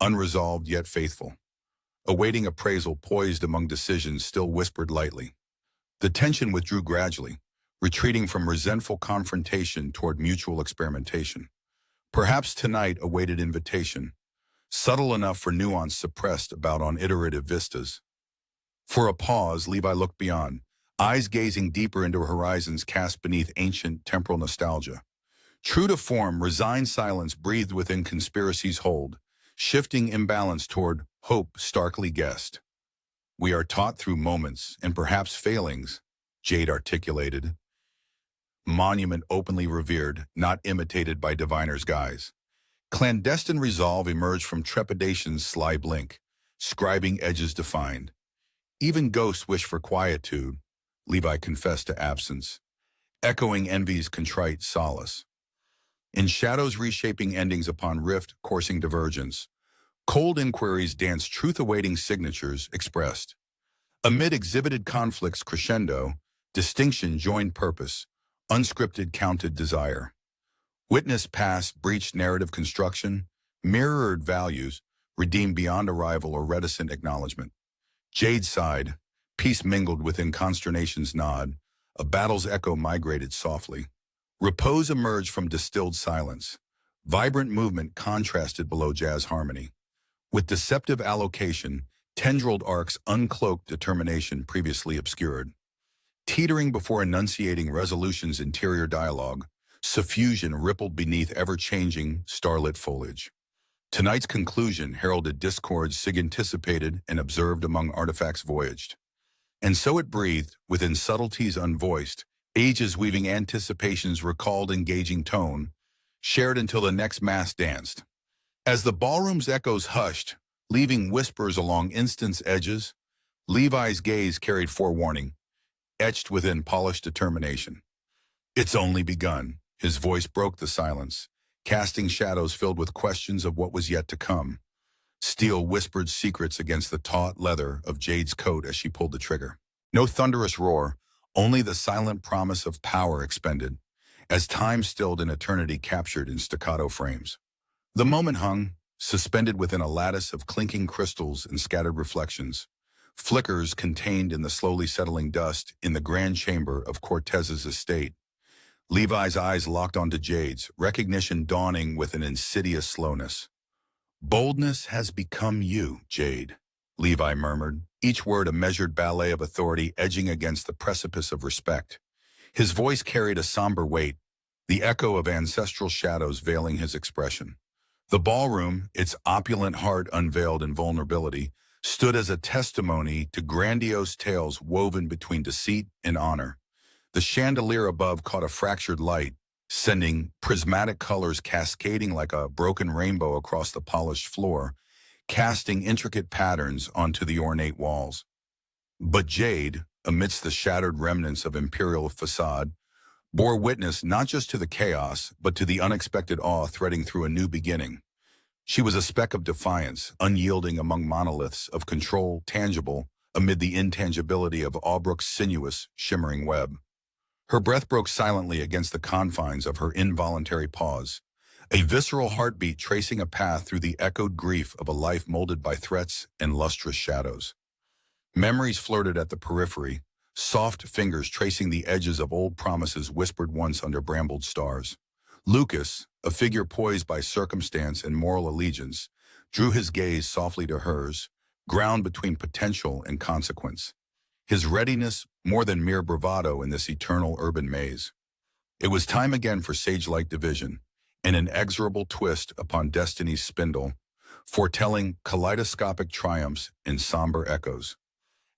unresolved yet faithful, awaiting appraisal poised among decisions still whispered lightly. The tension withdrew gradually, retreating from resentful confrontation toward mutual experimentation. Perhaps tonight awaited invitation, subtle enough for nuance suppressed about on iterative vistas. For a pause, Levi looked beyond, eyes gazing deeper into horizons cast beneath ancient temporal nostalgia. True to form, resigned silence breathed within conspiracy's hold, shifting imbalance toward hope starkly guessed. We are taught through moments, and perhaps failings, Jade articulated. Monument openly revered, not imitated by diviner's guise. Clandestine resolve emerged from trepidation's sly blink, scribing edges defined. Even ghosts wish for quietude, Levi confessed to absence, echoing envy's contrite solace. In shadows reshaping endings upon rift, coursing divergence, cold inquiries danced truth-awaiting signatures expressed. Amid exhibited conflicts crescendo, distinction joined purpose, unscripted counted desire. Witness past breached narrative construction, mirrored values, redeemed beyond arrival or reticent acknowledgement. Jade sighed, peace mingled within consternation's nod, a battle's echo migrated softly. Repose emerged from distilled silence. Vibrant movement contrasted below jazz harmony. With deceptive allocation, tendrilled arcs uncloaked determination previously obscured. Teetering before enunciating resolution's interior dialogue, suffusion rippled beneath ever-changing, starlit foliage. Tonight's conclusion heralded discords sig anticipated and observed among artifacts voyaged. And so it breathed, within subtleties unvoiced, ages weaving anticipations recalled engaging tone, shared until the next mass danced. As the ballroom's echoes hushed, leaving whispers along instant's edges, Levi's gaze carried forewarning, etched within polished determination. It's only begun. His voice broke the silence, casting shadows filled with questions of what was yet to come. Steel whispered secrets against the taut leather of Jade's coat as she pulled the trigger. No thunderous roar, only the silent promise of power expended, as time stilled and eternity captured in staccato frames. The moment hung, suspended within a lattice of clinking crystals and scattered reflections, flickers contained in the slowly settling dust in the grand chamber of Cortez's estate. Levi's eyes locked onto Jade's, recognition dawning with an insidious slowness. "Boldness has become you, Jade," Levi murmured, each word a measured ballet of authority edging against the precipice of respect. His voice carried a somber weight, the echo of ancestral shadows veiling his expression. The ballroom, its opulent heart unveiled in vulnerability, stood as a testimony to grandiose tales woven between deceit and honor. The chandelier above caught a fractured light, sending prismatic colors cascading like a broken rainbow across the polished floor, casting intricate patterns onto the ornate walls. But Jade, amidst the shattered remnants of imperial facade, bore witness not just to the chaos, but to the unexpected awe threading through a new beginning. She was a speck of defiance, unyielding among monoliths of control tangible amid the intangibility of Albrook's sinuous, shimmering web. Her breath broke silently against the confines of her involuntary pause, a visceral heartbeat tracing a path through the echoed grief of a life molded by threats and lustrous shadows. Memories flirted at the periphery, soft fingers tracing the edges of old promises whispered once under brambled stars. Lucas, a figure poised by circumstance and moral allegiance, drew his gaze softly to hers, ground between potential and consequence. His readiness more than mere bravado in this eternal urban maze. It was time again for sage-like division, an inexorable twist upon destiny's spindle, foretelling kaleidoscopic triumphs and somber echoes.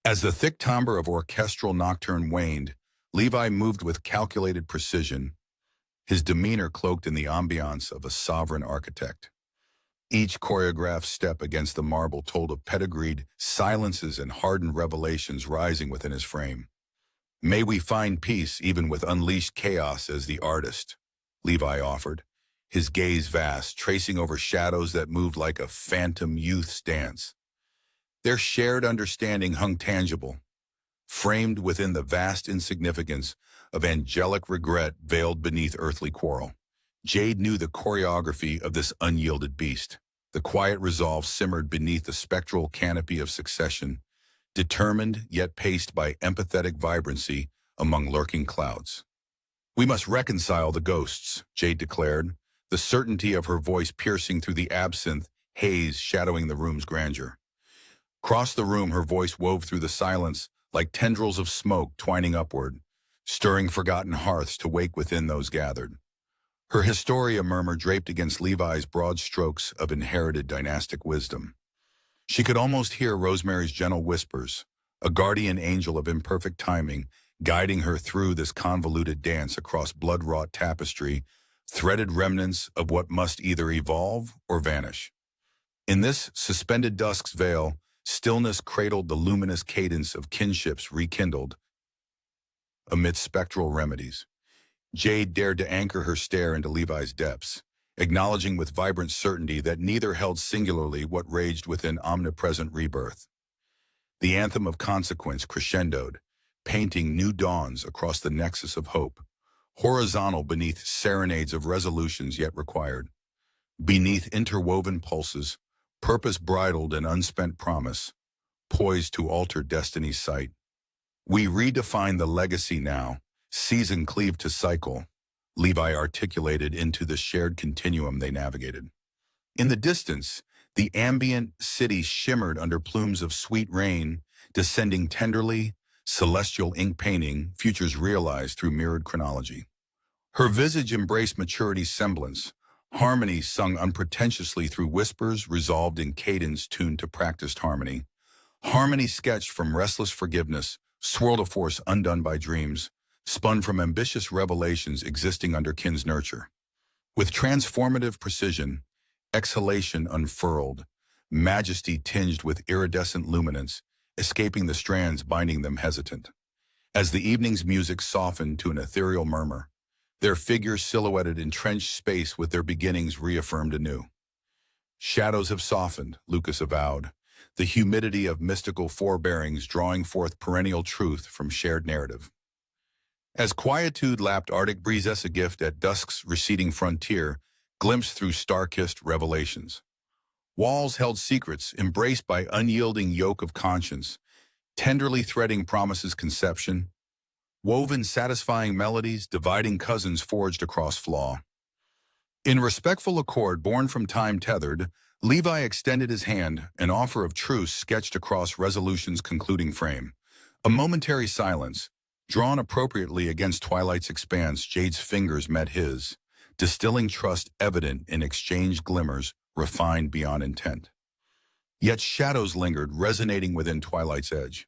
As the thick timbre of orchestral nocturne waned, Levi moved with calculated precision, his demeanor cloaked in the ambiance of a sovereign architect. Each choreographed step against the marble told of pedigreed silences and hardened revelations rising within his frame. "May we find peace even with unleashed chaos as the artist," Levi offered, his gaze vast, tracing over shadows that moved like a phantom youth's dance. Their shared understanding hung tangible, framed within the vast insignificance of angelic regret veiled beneath earthly quarrel. Jade knew the choreography of this unyielded beast. The quiet resolve simmered beneath the spectral canopy of succession, determined yet paced by empathetic vibrancy among lurking clouds. "We must reconcile the ghosts," Jade declared, the certainty of her voice piercing through the absinthe haze shadowing the room's grandeur. Across the room, her voice wove through the silence like tendrils of smoke twining upward, stirring forgotten hearths to wake within those gathered. Her Historia murmur draped against Levi's broad strokes of inherited dynastic wisdom. She could almost hear Rosemary's gentle whispers, a guardian angel of imperfect timing, guiding her through this convoluted dance across blood-wrought tapestry, threaded remnants of what must either evolve or vanish. In this suspended dusk's veil, stillness cradled the luminous cadence of kinships rekindled amidst spectral remedies. Jade dared to anchor her stare into Levi's depths, acknowledging with vibrant certainty that neither held singularly what raged within omnipresent rebirth. The anthem of consequence crescendoed, painting new dawns across the nexus of hope, horizontal beneath serenades of resolutions yet required. Beneath interwoven pulses, purpose bridled and unspent promise, poised to alter destiny's sight. We redefine the legacy now, season cleaved to cycle, Levi articulated into the shared continuum they navigated. In the distance, the ambient city shimmered under plumes of sweet rain, descending tenderly, celestial ink painting, futures realized through mirrored chronology. Her visage embraced maturity's semblance, harmony sung unpretentiously through whispers resolved in cadence tuned to practiced harmony. Harmony sketched from restless forgiveness, swirled a force undone by dreams, spun from ambitious revelations existing under kin's nurture. With transformative precision, exhalation unfurled, majesty tinged with iridescent luminance, escaping the strands binding them hesitant. As the evening's music softened to an ethereal murmur, their figures silhouetted in trenched space with their beginnings reaffirmed anew. Shadows have softened, Lucas avowed, the humidity of mystical forebearings drawing forth perennial truth from shared narrative. As quietude lapped Arctic breeze as a gift at dusk's receding frontier, glimpsed through star-kissed revelations. Walls held secrets, embraced by unyielding yoke of conscience, tenderly threading promises conception, woven satisfying melodies, dividing cousins forged across flaw. In respectful accord born from time tethered, Levi extended his hand, an offer of truce sketched across resolution's concluding frame. A momentary silence, drawn appropriately against twilight's expanse, Jade's fingers met his, distilling trust evident in exchanged glimmers, refined beyond intent. Yet shadows lingered, resonating within twilight's edge.